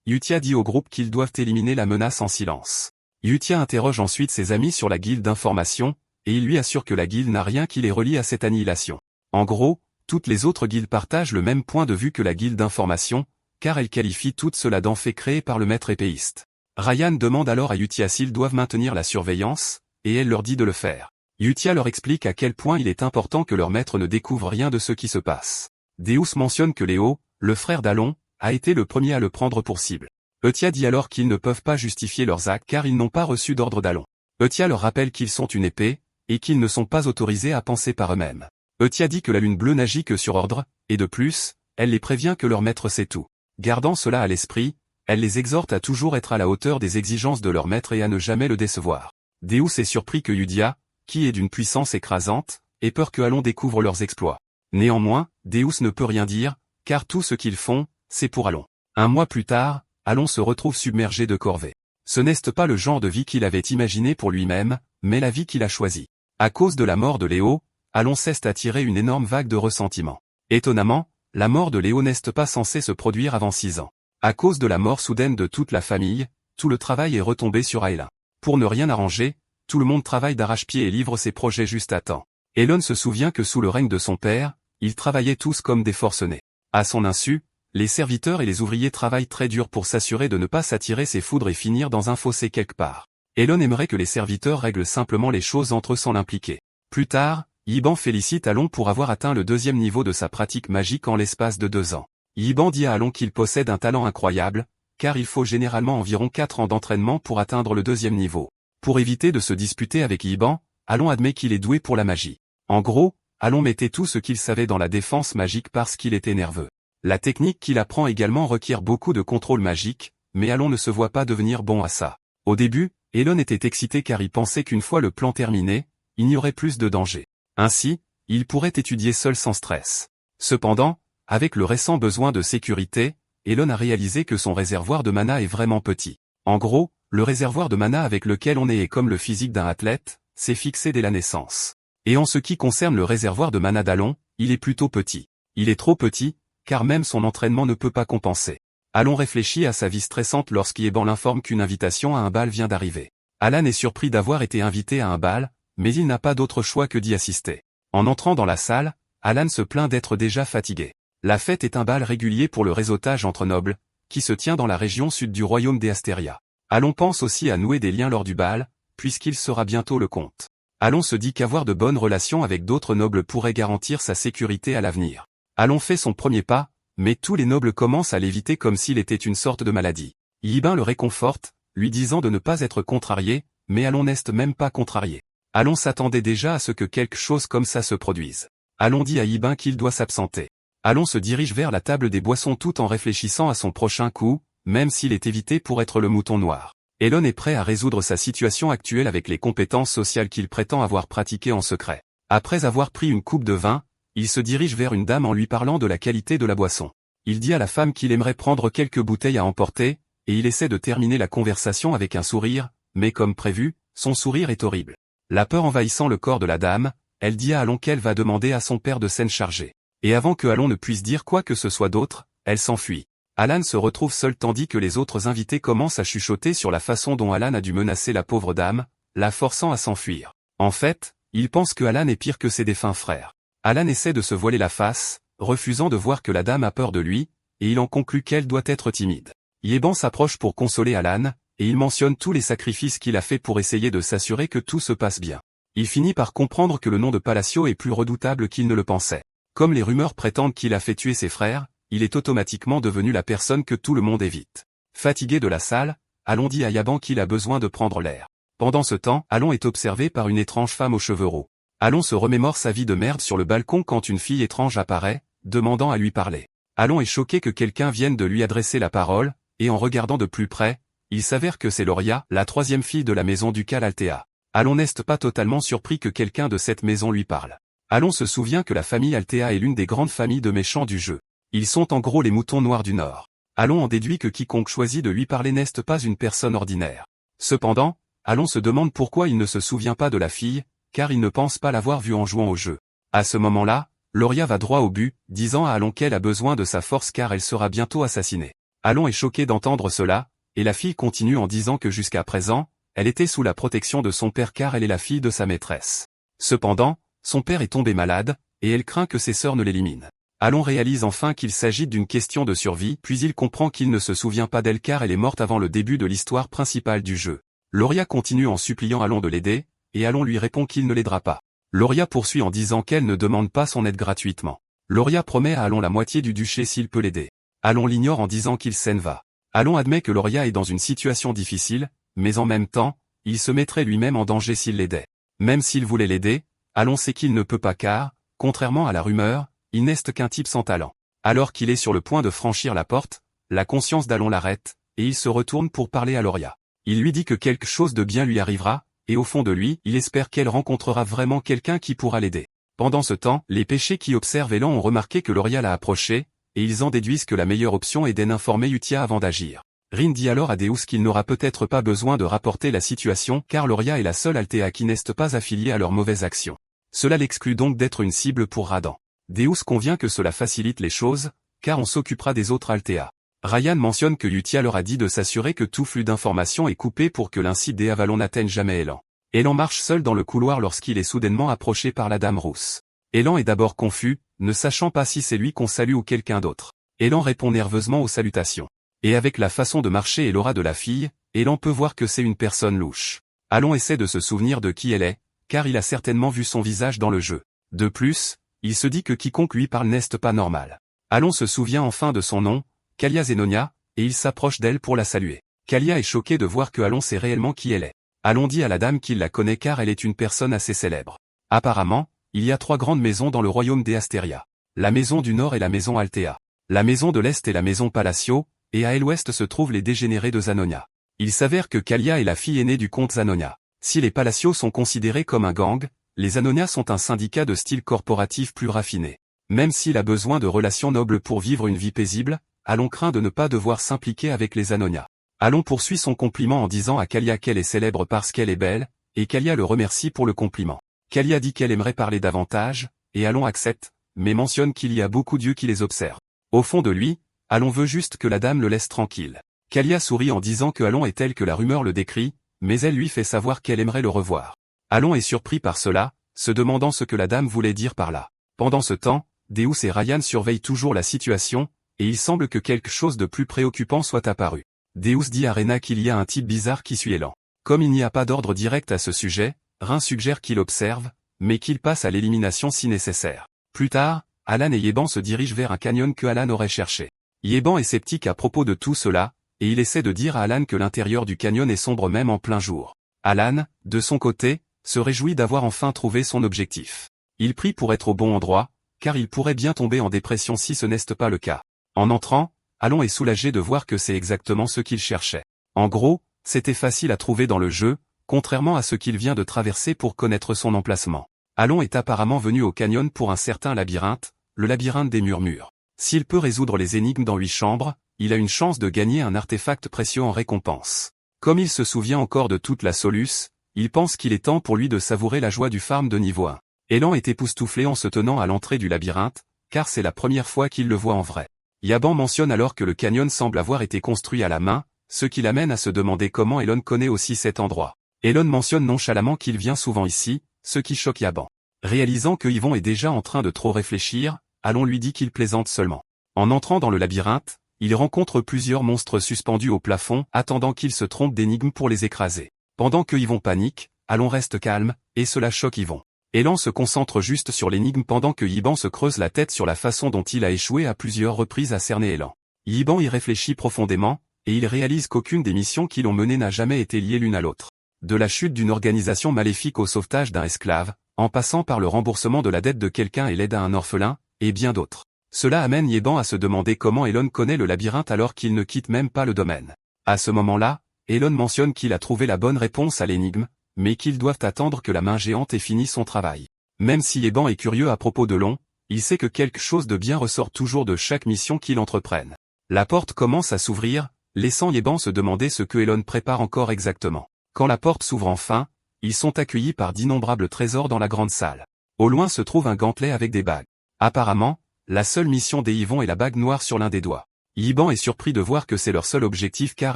Yutia dit au groupe qu'ils doivent éliminer la menace en silence. Yutia interroge ensuite ses amis sur la guilde d'information, et il lui assure que la guilde n'a rien qui les relie à cette annihilation. En gros, toutes les autres guildes partagent le même point de vue que la guilde d'information, car elle qualifie tout cela d'enfait créé par le maître épéiste. Ryan demande alors à Yutia s'ils doivent maintenir la surveillance, et elle leur dit de le faire. Yutia leur explique à quel point il est important que leur maître ne découvre rien de ce qui se passe. Deus mentionne que Léo, le frère d'Alon, a été le premier à le prendre pour cible. Eutia dit alors qu'ils ne peuvent pas justifier leurs actes car ils n'ont pas reçu d'ordre d'Alon. Eutia leur rappelle qu'ils sont une épée, et qu'ils ne sont pas autorisés à penser par eux-mêmes. Eutia dit que la lune bleue n'agit que sur ordre, et de plus, elle les prévient que leur maître sait tout. Gardant cela à l'esprit, elle les exhorte à toujours être à la hauteur des exigences de leur maître et à ne jamais le décevoir. Deus est surpris que Yudia, qui est d'une puissance écrasante, ait peur que Alon découvre leurs exploits. Néanmoins, Deus ne peut rien dire, car tout ce qu'ils font, c'est pour Alon. Un mois plus tard, Alon se retrouve submergé de corvées. Ce n'est pas le genre de vie qu'il avait imaginé pour lui-même, mais la vie qu'il a choisie. À cause de la mort de Léo, Alon cesse d'attirer une énorme vague de ressentiment. Étonnamment, la mort de Léo n'est pas censée se produire avant 6 ans. À cause de la mort soudaine de toute la famille, tout le travail est retombé sur Aelin. Pour ne rien arranger, tout le monde travaille d'arrache-pied et livre ses projets juste à temps. Elon se souvient que sous le règne de son père, ils travaillaient tous comme des forcenés. À son insu, les serviteurs et les ouvriers travaillent très dur pour s'assurer de ne pas s'attirer ses foudres et finir dans un fossé quelque part. Elon aimerait que les serviteurs règlent simplement les choses entre eux sans l'impliquer. Plus tard, Yiban félicite Alon pour avoir atteint le 2e niveau de sa pratique magique en l'espace de 2 ans. Yiban dit à Alon qu'il possède un talent incroyable, car il faut généralement environ 4 ans d'entraînement pour atteindre le 2e niveau. Pour éviter de se disputer avec Yiban, Alon admet qu'il est doué pour la magie. En gros, Alon mettait tout ce qu'il savait dans la défense magique parce qu'il était nerveux. La technique qu'il apprend également requiert beaucoup de contrôle magique, mais Alon ne se voit pas devenir bon à ça. Au début, Elon était excité car il pensait qu'une fois le plan terminé, il n'y aurait plus de danger. Ainsi, il pourrait étudier seul sans stress. Cependant, avec le récent besoin de sécurité, Elon a réalisé que son réservoir de mana est vraiment petit. En gros, le réservoir de mana avec lequel on est comme le physique d'un athlète, c'est fixé dès la naissance. Et en ce qui concerne le réservoir de mana d'Alon, il est plutôt petit. Il est trop petit, car même son entraînement ne peut pas compenser. Alon réfléchit à sa vie stressante lorsqu'Yiban l'informe qu'une invitation à un bal vient d'arriver. Alan est surpris d'avoir été invité à un bal, mais il n'a pas d'autre choix que d'y assister. En entrant dans la salle, Alan se plaint d'être déjà fatigué. La fête est un bal régulier pour le réseautage entre nobles, qui se tient dans la région sud du royaume des Astéria. Alon pense aussi à nouer des liens lors du bal, puisqu'il sera bientôt le comte. Alon se dit qu'avoir de bonnes relations avec d'autres nobles pourrait garantir sa sécurité à l'avenir. Alon fait son premier pas, mais tous les nobles commencent à l'éviter comme s'il était une sorte de maladie. Yiban le réconforte, lui disant de ne pas être contrarié, mais Alon n'est même pas contrarié. Alon s'attendait déjà à ce que quelque chose comme ça se produise. Alon dit à Yiban qu'il doit s'absenter. Alon se dirige vers la table des boissons tout en réfléchissant à son prochain coup, même s'il est évité pour être le mouton noir. Elon est prêt à résoudre sa situation actuelle avec les compétences sociales qu'il prétend avoir pratiquées en secret. Après avoir pris une coupe de vin, il se dirige vers une dame en lui parlant de la qualité de la boisson. Il dit à la femme qu'il aimerait prendre quelques bouteilles à emporter, et il essaie de terminer la conversation avec un sourire, mais comme prévu, son sourire est horrible. La peur envahissant le corps de la dame, elle dit à Alon qu'elle va demander à son père de s'en charger. Et avant que Alon ne puisse dire quoi que ce soit d'autre, elle s'enfuit. Alan se retrouve seul tandis que les autres invités commencent à chuchoter sur la façon dont Alan a dû menacer la pauvre dame, la forçant à s'enfuir. En fait, ils pensent que Alan est pire que ses défunts frères. Alan essaie de se voiler la face, refusant de voir que la dame a peur de lui, et il en conclut qu'elle doit être timide. Yiban s'approche pour consoler Alan, et il mentionne tous les sacrifices qu'il a fait pour essayer de s'assurer que tout se passe bien. Il finit par comprendre que le nom de Palacio est plus redoutable qu'il ne le pensait. Comme les rumeurs prétendent qu'il a fait tuer ses frères, il est automatiquement devenu la personne que tout le monde évite. Fatigué de la salle, Alon dit à Yiban qu'il a besoin de prendre l'air. Pendant ce temps, Alon est observé par une étrange femme aux cheveux roux. Alon se remémore sa vie de merde sur le balcon quand une fille étrange apparaît, demandant à lui parler. Alon est choqué que quelqu'un vienne de lui adresser la parole, et en regardant de plus près, il s'avère que c'est Loria, la 3e fille de la maison ducale Altea. Alon n'est pas totalement surpris que quelqu'un de cette maison lui parle. Alon se souvient que la famille Altea est l'une des grandes familles de méchants du jeu. Ils sont en gros les moutons noirs du Nord. Alon en déduit que quiconque choisit de lui parler n'est pas une personne ordinaire. Cependant, Alon se demande pourquoi il ne se souvient pas de la fille, car il ne pense pas l'avoir vue en jouant au jeu. À ce moment-là, Loria va droit au but, disant à Alon qu'elle a besoin de sa force car elle sera bientôt assassinée. Alon est choqué d'entendre cela, et la fille continue en disant que jusqu'à présent, elle était sous la protection de son père car elle est la fille de sa maîtresse. Cependant, son père est tombé malade, et elle craint que ses sœurs ne l'éliminent. Alon réalise enfin qu'il s'agit d'une question de survie, puis il comprend qu'il ne se souvient pas d'elle car elle est morte avant le début de l'histoire principale du jeu. Loria continue en suppliant Alon de l'aider, et Alon lui répond qu'il ne l'aidera pas. Loria poursuit en disant qu'elle ne demande pas son aide gratuitement. Loria promet à Alon la moitié du duché s'il peut l'aider. Alon l'ignore en disant qu'il s'en va. Alon admet que Loria est dans une situation difficile, mais en même temps, il se mettrait lui-même en danger s'il l'aidait. Même s'il voulait l'aider, Alon sait qu'il ne peut pas car, contrairement à la rumeur, il n'est qu'un type sans talent. Alors qu'il est sur le point de franchir la porte, la conscience d'Alon l'arrête, et il se retourne pour parler à Loria. Il lui dit que quelque chose de bien lui arrivera, et au fond de lui, il espère qu'elle rencontrera vraiment quelqu'un qui pourra l'aider. Pendant ce temps, les péchés qui observent Elan ont remarqué que Loria l'a approché, et ils en déduisent que la meilleure option est d'informer Utia avant d'agir. Rin dit alors à Deus qu'il n'aura peut-être pas besoin de rapporter la situation car Loria est la seule Altea qui n'est pas affiliée à leurs mauvaises actions. Cela l'exclut donc d'être une cible pour Radan. Deus convient que cela facilite les choses, car on s'occupera des autres Altea. Ryan mentionne que Utia leur a dit de s'assurer que tout flux d'informations est coupé pour que l'incite des Avalon n'atteigne jamais Elan. Elan marche seul dans le couloir lorsqu'il est soudainement approché par la Dame Rousse. Elan est d'abord confus, ne sachant pas si c'est lui qu'on salue ou quelqu'un d'autre. Elan répond nerveusement aux salutations. Et avec la façon de marcher et l'aura de la fille, Elan peut voir que c'est une personne louche. Alon essaie de se souvenir de qui elle est, car il a certainement vu son visage dans le jeu. De plus, il se dit que quiconque lui parle n'est pas normal. Alon se souvient enfin de son nom, Kalia Zenonia, et il s'approche d'elle pour la saluer. Kalia est choquée de voir que Alon sait réellement qui elle est. Alon dit à la dame qu'il la connaît car elle est une personne assez célèbre. Apparemment, il y a 3 grandes maisons dans le royaume des Astéria. La maison du Nord est la maison Altea. La maison de l'Est est la maison Palacio, et à l'Ouest se trouvent les dégénérés de Zanonia. Il s'avère que Kalia est la fille aînée du comte Zanonia. Si les Palacios sont considérés comme un gang, les Zanonia sont un syndicat de style corporatif plus raffiné. Même s'il a besoin de relations nobles pour vivre une vie paisible, Alon craint de ne pas devoir s'impliquer avec les Zanonia. Alon poursuit son compliment en disant à Kalia qu'elle est célèbre parce qu'elle est belle, et Kalia le remercie pour le compliment. Kalia dit qu'elle aimerait parler davantage, et Alon accepte, mais mentionne qu'il y a beaucoup d'yeux qui les observent. Au fond de lui, Alon veut juste que la dame le laisse tranquille. Kalia sourit en disant que Alon est tel que la rumeur le décrit, mais elle lui fait savoir qu'elle aimerait le revoir. Alon est surpris par cela, se demandant ce que la dame voulait dire par là. Pendant ce temps, Deus et Ryan surveillent toujours la situation, et il semble que quelque chose de plus préoccupant soit apparu. Deus dit à Rena qu'il y a un type bizarre qui suit Elan. Comme il n'y a pas d'ordre direct à ce sujet, Rin suggère qu'il observe, mais qu'il passe à l'élimination si nécessaire. Plus tard, Alan et Yeban se dirigent vers un canyon que Alan aurait cherché. Yeban est sceptique à propos de tout cela, et il essaie de dire à Alan que l'intérieur du canyon est sombre même en plein jour. Alan, de son côté, se réjouit d'avoir enfin trouvé son objectif. Il prie pour être au bon endroit, car il pourrait bien tomber en dépression si ce n'est pas le cas. En entrant, Alon est soulagé de voir que c'est exactement ce qu'il cherchait. En gros, c'était facile à trouver dans le jeu, contrairement à ce qu'il vient de traverser pour connaître son emplacement. Alon est apparemment venu au canyon pour un certain labyrinthe, le labyrinthe des murmures. S'il peut résoudre les énigmes dans 8 chambres, il a une chance de gagner un artefact précieux en récompense. Comme il se souvient encore de toute la soluce, il pense qu'il est temps pour lui de savourer la joie du farm de niveau 1. Elan est époustouflé en se tenant à l'entrée du labyrinthe, car c'est la première fois qu'il le voit en vrai. Yaban mentionne alors que le canyon semble avoir été construit à la main, ce qui l'amène à se demander comment Elon connaît aussi cet endroit. Elon mentionne nonchalamment qu'il vient souvent ici, ce qui choque Yaban. Réalisant que Yvon est déjà en train de trop réfléchir, Alon lui dit qu'il plaisante seulement. En entrant dans le labyrinthe, il rencontre plusieurs monstres suspendus au plafond, attendant qu'il se trompe d'énigmes pour les écraser. Pendant que Yvon panique, Alon reste calme, et cela choque Yvon. Elan se concentre juste sur l'énigme pendant que Yiban se creuse la tête sur la façon dont il a échoué à plusieurs reprises à cerner Elan. Yiban y réfléchit profondément, et il réalise qu'aucune des missions qui l'ont mené n'a jamais été liée l'une à l'autre. De la chute d'une organisation maléfique au sauvetage d'un esclave, en passant par le remboursement de la dette de quelqu'un et l'aide à un orphelin, et bien d'autres. Cela amène Yeban à se demander comment Elon connaît le labyrinthe alors qu'il ne quitte même pas le domaine. À ce moment-là, Elon mentionne qu'il a trouvé la bonne réponse à l'énigme, mais qu'ils doivent attendre que la main géante ait fini son travail. Même si Yeban est curieux à propos de Lon, il sait que quelque chose de bien ressort toujours de chaque mission qu'il entreprenne. La porte commence à s'ouvrir, laissant Yeban se demander ce que Elon prépare encore exactement. Quand la porte s'ouvre enfin, ils sont accueillis par d'innombrables trésors dans la grande salle. Au loin se trouve un gantelet avec des bagues. Apparemment, la seule mission des Yvon est la bague noire sur l'un des doigts. Yiban est surpris de voir que c'est leur seul objectif car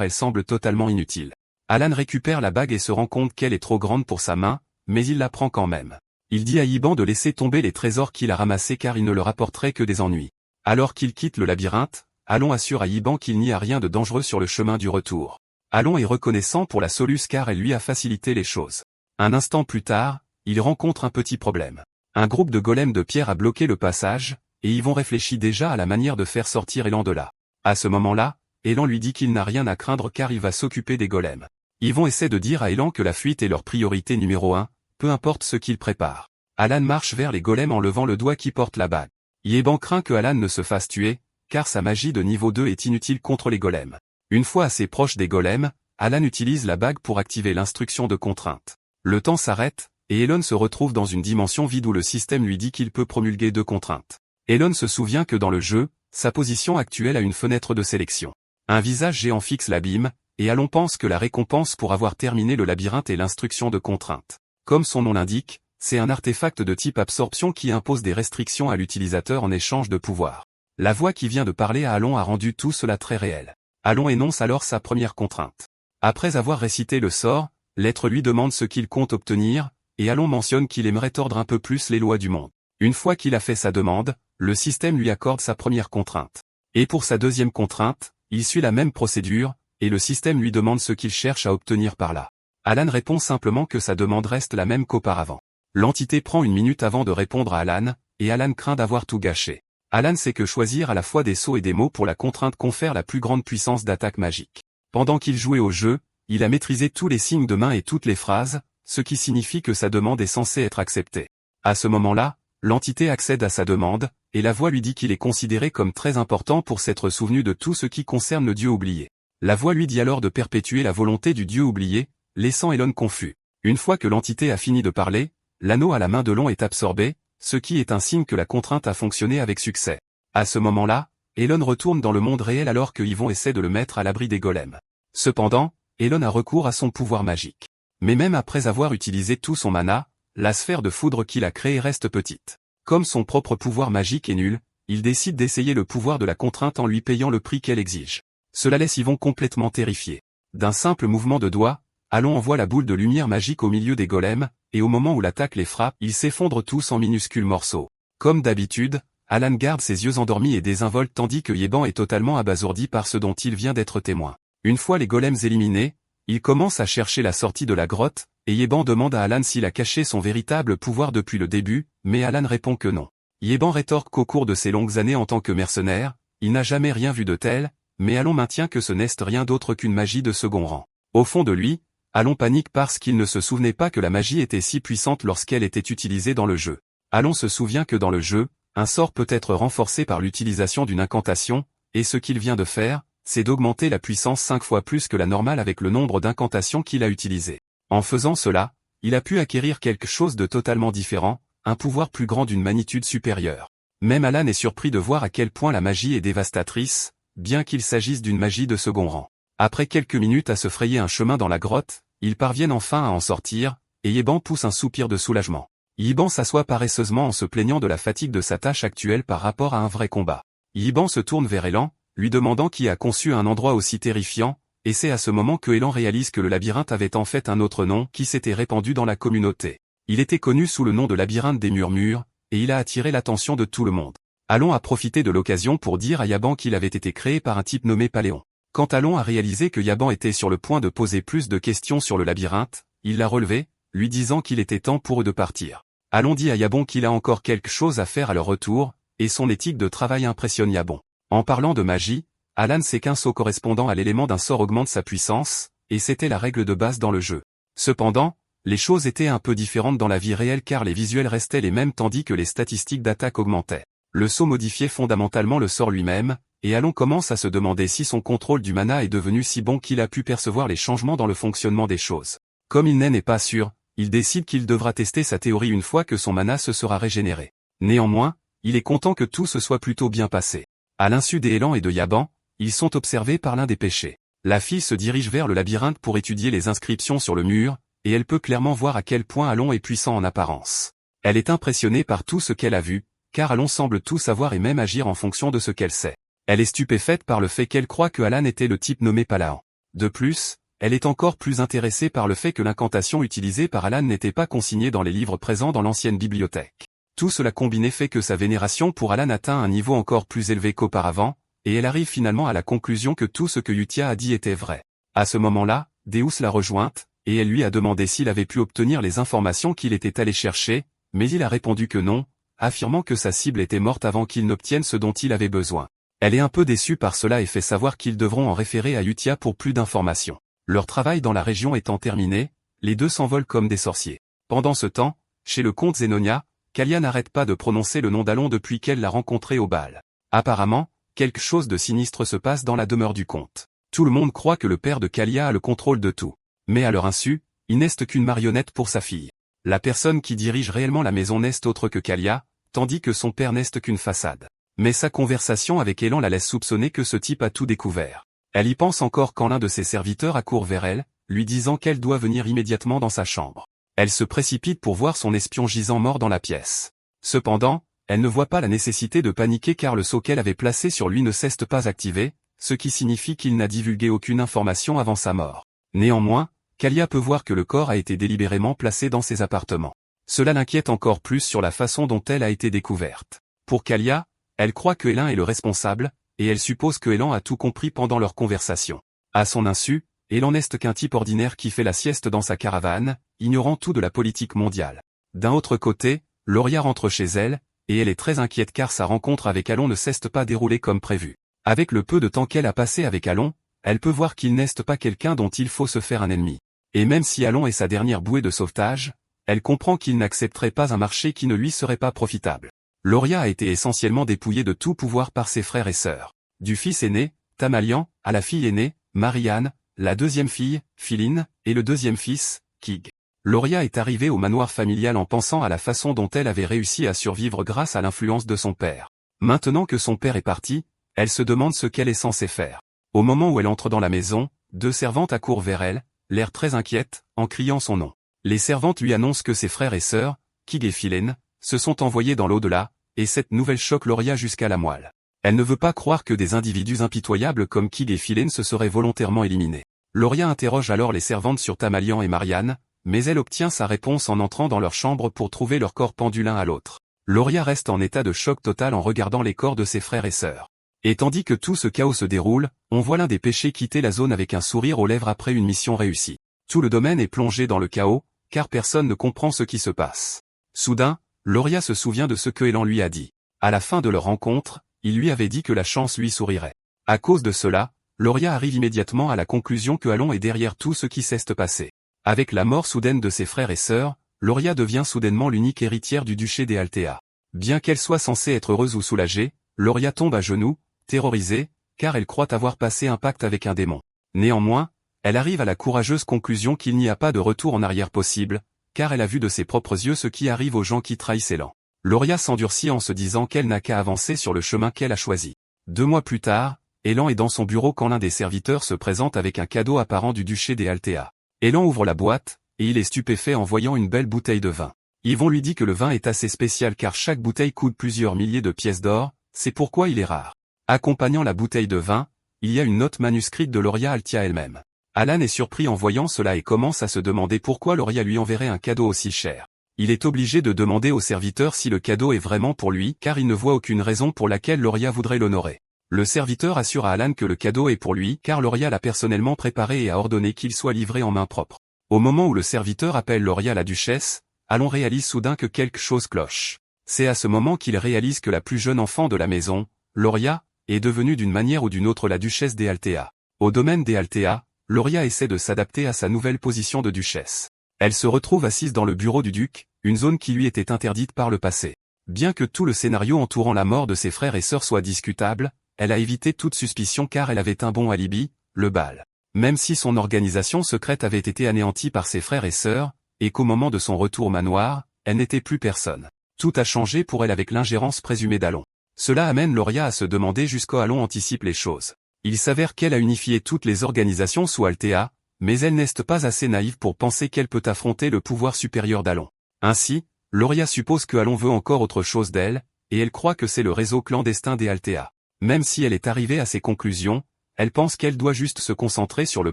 elle semble totalement inutile. Alan récupère la bague et se rend compte qu'elle est trop grande pour sa main, mais il la prend quand même. Il dit à Yiban de laisser tomber les trésors qu'il a ramassés car ils ne leur apporteraient que des ennuis. Alors qu'il quitte le labyrinthe, Alon assure à Yiban qu'il n'y a rien de dangereux sur le chemin du retour. Alon est reconnaissant pour la soluce car elle lui a facilité les choses. Un instant plus tard, il rencontre un petit problème. Un groupe de golems de pierre a bloqué le passage, et Yvon réfléchit déjà à la manière de faire sortir Elan de là. À ce moment-là, Elan lui dit qu'il n'a rien à craindre car il va s'occuper des golems. Yvon essaie de dire à Elan que la fuite est leur priorité numéro 1, peu importe ce qu'il prépare. Alan marche vers les golems en levant le doigt qui porte la bague. Yiban craint que Alan ne se fasse tuer, car sa magie de niveau 2 est inutile contre les golems. Une fois assez proche des golems, Alan utilise la bague pour activer l'instruction de contrainte. Le temps s'arrête, et Elon se retrouve dans une dimension vide où le système lui dit qu'il peut promulguer 2 contraintes. Elon se souvient que dans le jeu, sa position actuelle a une fenêtre de sélection. Un visage géant fixe l'abîme, et Alon pense que la récompense pour avoir terminé le labyrinthe est l'instruction de contrainte. Comme son nom l'indique, c'est un artefact de type absorption qui impose des restrictions à l'utilisateur en échange de pouvoir. La voix qui vient de parler à Alon a rendu tout cela très réel. Alon énonce alors sa première contrainte. Après avoir récité le sort, l'être lui demande ce qu'il compte obtenir, et Alon mentionne qu'il aimerait tordre un peu plus les lois du monde. Une fois qu'il a fait sa demande, le système lui accorde sa première contrainte. Et pour sa deuxième contrainte, il suit la même procédure, et le système lui demande ce qu'il cherche à obtenir par là. Alan répond simplement que sa demande reste la même qu'auparavant. L'entité prend une minute avant de répondre à Alan, et Alan craint d'avoir tout gâché. Alan sait que choisir à la fois des sauts et des mots pour la contrainte confère la plus grande puissance d'attaque magique. Pendant qu'il jouait au jeu, il a maîtrisé tous les signes de main et toutes les phrases, ce qui signifie que sa demande est censée être acceptée. À ce moment-là, l'entité accède à sa demande, et la voix lui dit qu'il est considéré comme très important pour s'être souvenu de tout ce qui concerne le dieu oublié. La voix lui dit alors de perpétuer la volonté du dieu oublié, laissant Elon confus. Une fois que l'entité a fini de parler, l'anneau à la main de Elon est absorbé, ce qui est un signe que la contrainte a fonctionné avec succès. À ce moment-là, Elon retourne dans le monde réel alors que Yvon essaie de le mettre à l'abri des golems. Cependant, Elon a recours à son pouvoir magique. Mais même après avoir utilisé tout son mana, la sphère de foudre qu'il a créée reste petite. Comme son propre pouvoir magique est nul, il décide d'essayer le pouvoir de la contrainte en lui payant le prix qu'elle exige. Cela laisse Yvon complètement terrifié. D'un simple mouvement de doigt, Alon envoie la boule de lumière magique au milieu des golems, et au moment où l'attaque les frappe, ils s'effondrent tous en minuscules morceaux. Comme d'habitude, Alan garde ses yeux endormis et désinvolte tandis que Yiban est totalement abasourdi par ce dont il vient d'être témoin. Une fois les golems éliminés, il commence à chercher la sortie de la grotte, et Yiban demande à Alan s'il a caché son véritable pouvoir depuis le début, mais Alan répond que non. Yiban rétorque qu'au cours de ses longues années en tant que mercenaire, il n'a jamais rien vu de tel, mais Alon maintient que ce n'est rien d'autre qu'une magie de second rang. Au fond de lui, Alon panique parce qu'il ne se souvenait pas que la magie était si puissante lorsqu'elle était utilisée dans le jeu. Alon se souvient que dans le jeu, un sort peut être renforcé par l'utilisation d'une incantation, et ce qu'il vient de faire, c'est d'augmenter la puissance 5 fois plus que la normale avec le nombre d'incantations qu'il a utilisées. En faisant cela, il a pu acquérir quelque chose de totalement différent, un pouvoir plus grand d'une magnitude supérieure. Même Alan est surpris de voir à quel point la magie est dévastatrice, bien qu'il s'agisse d'une magie de second rang. Après quelques minutes à se frayer un chemin dans la grotte, ils parviennent enfin à en sortir, et Yiban pousse un soupir de soulagement. Yiban s'assoit paresseusement en se plaignant de la fatigue de sa tâche actuelle par rapport à un vrai combat. Yiban se tourne vers Elan, lui demandant qui a conçu un endroit aussi terrifiant, et c'est à ce moment que Elan réalise que le labyrinthe avait en fait un autre nom qui s'était répandu dans la communauté. Il était connu sous le nom de labyrinthe des murmures, et il a attiré l'attention de tout le monde. Alon a profité de l'occasion pour dire à Yaban qu'il avait été créé par un type nommé Paléon. Quand Alon a réalisé que Yaban était sur le point de poser plus de questions sur le labyrinthe, il l'a relevé, lui disant qu'il était temps pour eux de partir. Alon dit à Yaban qu'il a encore quelque chose à faire à leur retour, et son éthique de travail impressionne Yaban. En parlant de magie, Alan sait qu'un saut correspondant à l'élément d'un sort augmente sa puissance, et c'était la règle de base dans le jeu. Cependant, les choses étaient un peu différentes dans la vie réelle car les visuels restaient les mêmes tandis que les statistiques d'attaque augmentaient. Le saut modifiait fondamentalement le sort lui-même, et Alon commence à se demander si son contrôle du mana est devenu si bon qu'il a pu percevoir les changements dans le fonctionnement des choses. Comme il n'est pas sûr, il décide qu'il devra tester sa théorie une fois que son mana se sera régénéré. Néanmoins, il est content que tout se soit plutôt bien passé. À l'insu des Élans et de Yaban, ils sont observés par l'un des péchés. La fille se dirige vers le labyrinthe pour étudier les inscriptions sur le mur, et elle peut clairement voir à quel point Alon est puissant en apparence. Elle est impressionnée par tout ce qu'elle a vu, car Alon semble tout savoir et même agir en fonction de ce qu'elle sait. Elle est stupéfaite par le fait qu'elle croit que Alan était le type nommé Palahan. De plus, elle est encore plus intéressée par le fait que l'incantation utilisée par Alan n'était pas consignée dans les livres présents dans l'ancienne bibliothèque. Tout cela combiné fait que sa vénération pour Alan atteint un niveau encore plus élevé qu'auparavant, et elle arrive finalement à la conclusion que tout ce que Yutia a dit était vrai. À ce moment-là, Deus l'a rejointe, et elle lui a demandé s'il avait pu obtenir les informations qu'il était allé chercher, mais il a répondu que non, affirmant que sa cible était morte avant qu'il n'obtienne ce dont il avait besoin. Elle est un peu déçue par cela et fait savoir qu'ils devront en référer à Yutia pour plus d'informations. Leur travail dans la région étant terminé, les deux s'envolent comme des sorciers. Pendant ce temps, chez le comte Zenonia, Kalia n'arrête pas de prononcer le nom d'Alon depuis qu'elle l'a rencontré au bal. Apparemment, quelque chose de sinistre se passe dans la demeure du comte. Tout le monde croit que le père de Kalia a le contrôle de tout. Mais à leur insu, il n'est qu'une marionnette pour sa fille. La personne qui dirige réellement la maison n'est autre que Kalia, tandis que son père n'est qu'une façade. Mais sa conversation avec Elan la laisse soupçonner que ce type a tout découvert. Elle y pense encore quand l'un de ses serviteurs accourt vers elle, lui disant qu'elle doit venir immédiatement dans sa chambre. Elle se précipite pour voir son espion gisant mort dans la pièce. Cependant, elle ne voit pas la nécessité de paniquer car le sceau qu'elle avait placé sur lui ne s'est pas activé, ce qui signifie qu'il n'a divulgué aucune information avant sa mort. Néanmoins, Kalia peut voir que le corps a été délibérément placé dans ses appartements. Cela l'inquiète encore plus sur la façon dont elle a été découverte. Pour Kalia, elle croit que Elan est le responsable, et elle suppose que Elan a tout compris pendant leur conversation. À son insu, Elan n'est qu'un type ordinaire qui fait la sieste dans sa caravane, ignorant tout de la politique mondiale. D'un autre côté, Loria rentre chez elle, et elle est très inquiète car sa rencontre avec Alon ne s'est pas déroulée comme prévu. Avec le peu de temps qu'elle a passé avec Alon, elle peut voir qu'il n'est pas quelqu'un dont il faut se faire un ennemi. Et même si Alon est sa dernière bouée de sauvetage, elle comprend qu'il n'accepterait pas un marché qui ne lui serait pas profitable. Loria a été essentiellement dépouillée de tout pouvoir par ses frères et sœurs. Du fils aîné, Tamalian, à la fille aînée, Marianne, la deuxième fille, Philine, et le deuxième fils, Kig. Loria est arrivée au manoir familial en pensant à la façon dont elle avait réussi à survivre grâce à l'influence de son père. Maintenant que son père est parti, elle se demande ce qu'elle est censée faire. Au moment où elle entre dans la maison, deux servantes accourent vers elle, l'air très inquiète, en criant son nom. Les servantes lui annoncent que ses frères et sœurs, Kig et Philine, se sont envoyés dans l'au-delà, et cette nouvelle choque Loria jusqu'à la moelle. Elle ne veut pas croire que des individus impitoyables comme Kig et Philine se seraient volontairement éliminés. Loria interroge alors les servantes sur Tamalian et Marianne, mais elle obtient sa réponse en entrant dans leur chambre pour trouver leurs corps pendus l'un à l'autre. Loria reste en état de choc total en regardant les corps de ses frères et sœurs. Et tandis que tout ce chaos se déroule, on voit l'un des péchés quitter la zone avec un sourire aux lèvres après une mission réussie. Tout le domaine est plongé dans le chaos, car personne ne comprend ce qui se passe. Soudain, Loria se souvient de ce que Elan lui a dit. À la fin de leur rencontre, il lui avait dit que la chance lui sourirait. À cause de cela, Loria arrive immédiatement à la conclusion que Alon est derrière tout ce qui s'est passé. Avec la mort soudaine de ses frères et sœurs, Loria devient soudainement l'unique héritière du duché des Altea. Bien qu'elle soit censée être heureuse ou soulagée, Loria tombe à genoux, terrorisée, car elle croit avoir passé un pacte avec un démon. Néanmoins, elle arrive à la courageuse conclusion qu'il n'y a pas de retour en arrière possible, car elle a vu de ses propres yeux ce qui arrive aux gens qui trahissent Elan. Loria s'endurcit en se disant qu'elle n'a qu'à avancer sur le chemin qu'elle a choisi. 2 mois plus tard, Elan est dans son bureau quand l'un des serviteurs se présente avec un cadeau apparent du duché des Altea. Elan ouvre la boîte, et il est stupéfait en voyant une belle bouteille de vin. Yvon lui dit que le vin est assez spécial car chaque bouteille coûte plusieurs milliers de pièces d'or, c'est pourquoi il est rare. Accompagnant la bouteille de vin, il y a une note manuscrite de Loria Altea elle-même. Alan est surpris en voyant cela et commence à se demander pourquoi Loria lui enverrait un cadeau aussi cher. Il est obligé de demander au serviteur si le cadeau est vraiment pour lui car il ne voit aucune raison pour laquelle Loria voudrait l'honorer. Le serviteur assure à Alan que le cadeau est pour lui car Loria l'a personnellement préparé et a ordonné qu'il soit livré en main propre. Au moment où le serviteur appelle Loria la duchesse, Alan réalise soudain que quelque chose cloche. C'est à ce moment qu'il réalise que la plus jeune enfant de la maison, Loria, est devenue d'une manière ou d'une autre la duchesse des Altea. Au domaine des Altea, Loria essaie de s'adapter à sa nouvelle position de duchesse. Elle se retrouve assise dans le bureau du duc, une zone qui lui était interdite par le passé. Bien que tout le scénario entourant la mort de ses frères et sœurs soit discutable, elle a évité toute suspicion car elle avait un bon alibi, le bal. Même si son organisation secrète avait été anéantie par ses frères et sœurs, et qu'au moment de son retour au manoir, elle n'était plus personne. Tout a changé pour elle avec l'ingérence présumée d'Alon. Cela amène Loria à se demander jusqu'où Alon anticipe les choses. Il s'avère qu'elle a unifié toutes les organisations sous Altea, mais elle n'est pas assez naïve pour penser qu'elle peut affronter le pouvoir supérieur d'Alon. Ainsi, Loria suppose que Alon veut encore autre chose d'elle, et elle croit que c'est le réseau clandestin des Altea. Même si elle est arrivée à ces conclusions, elle pense qu'elle doit juste se concentrer sur le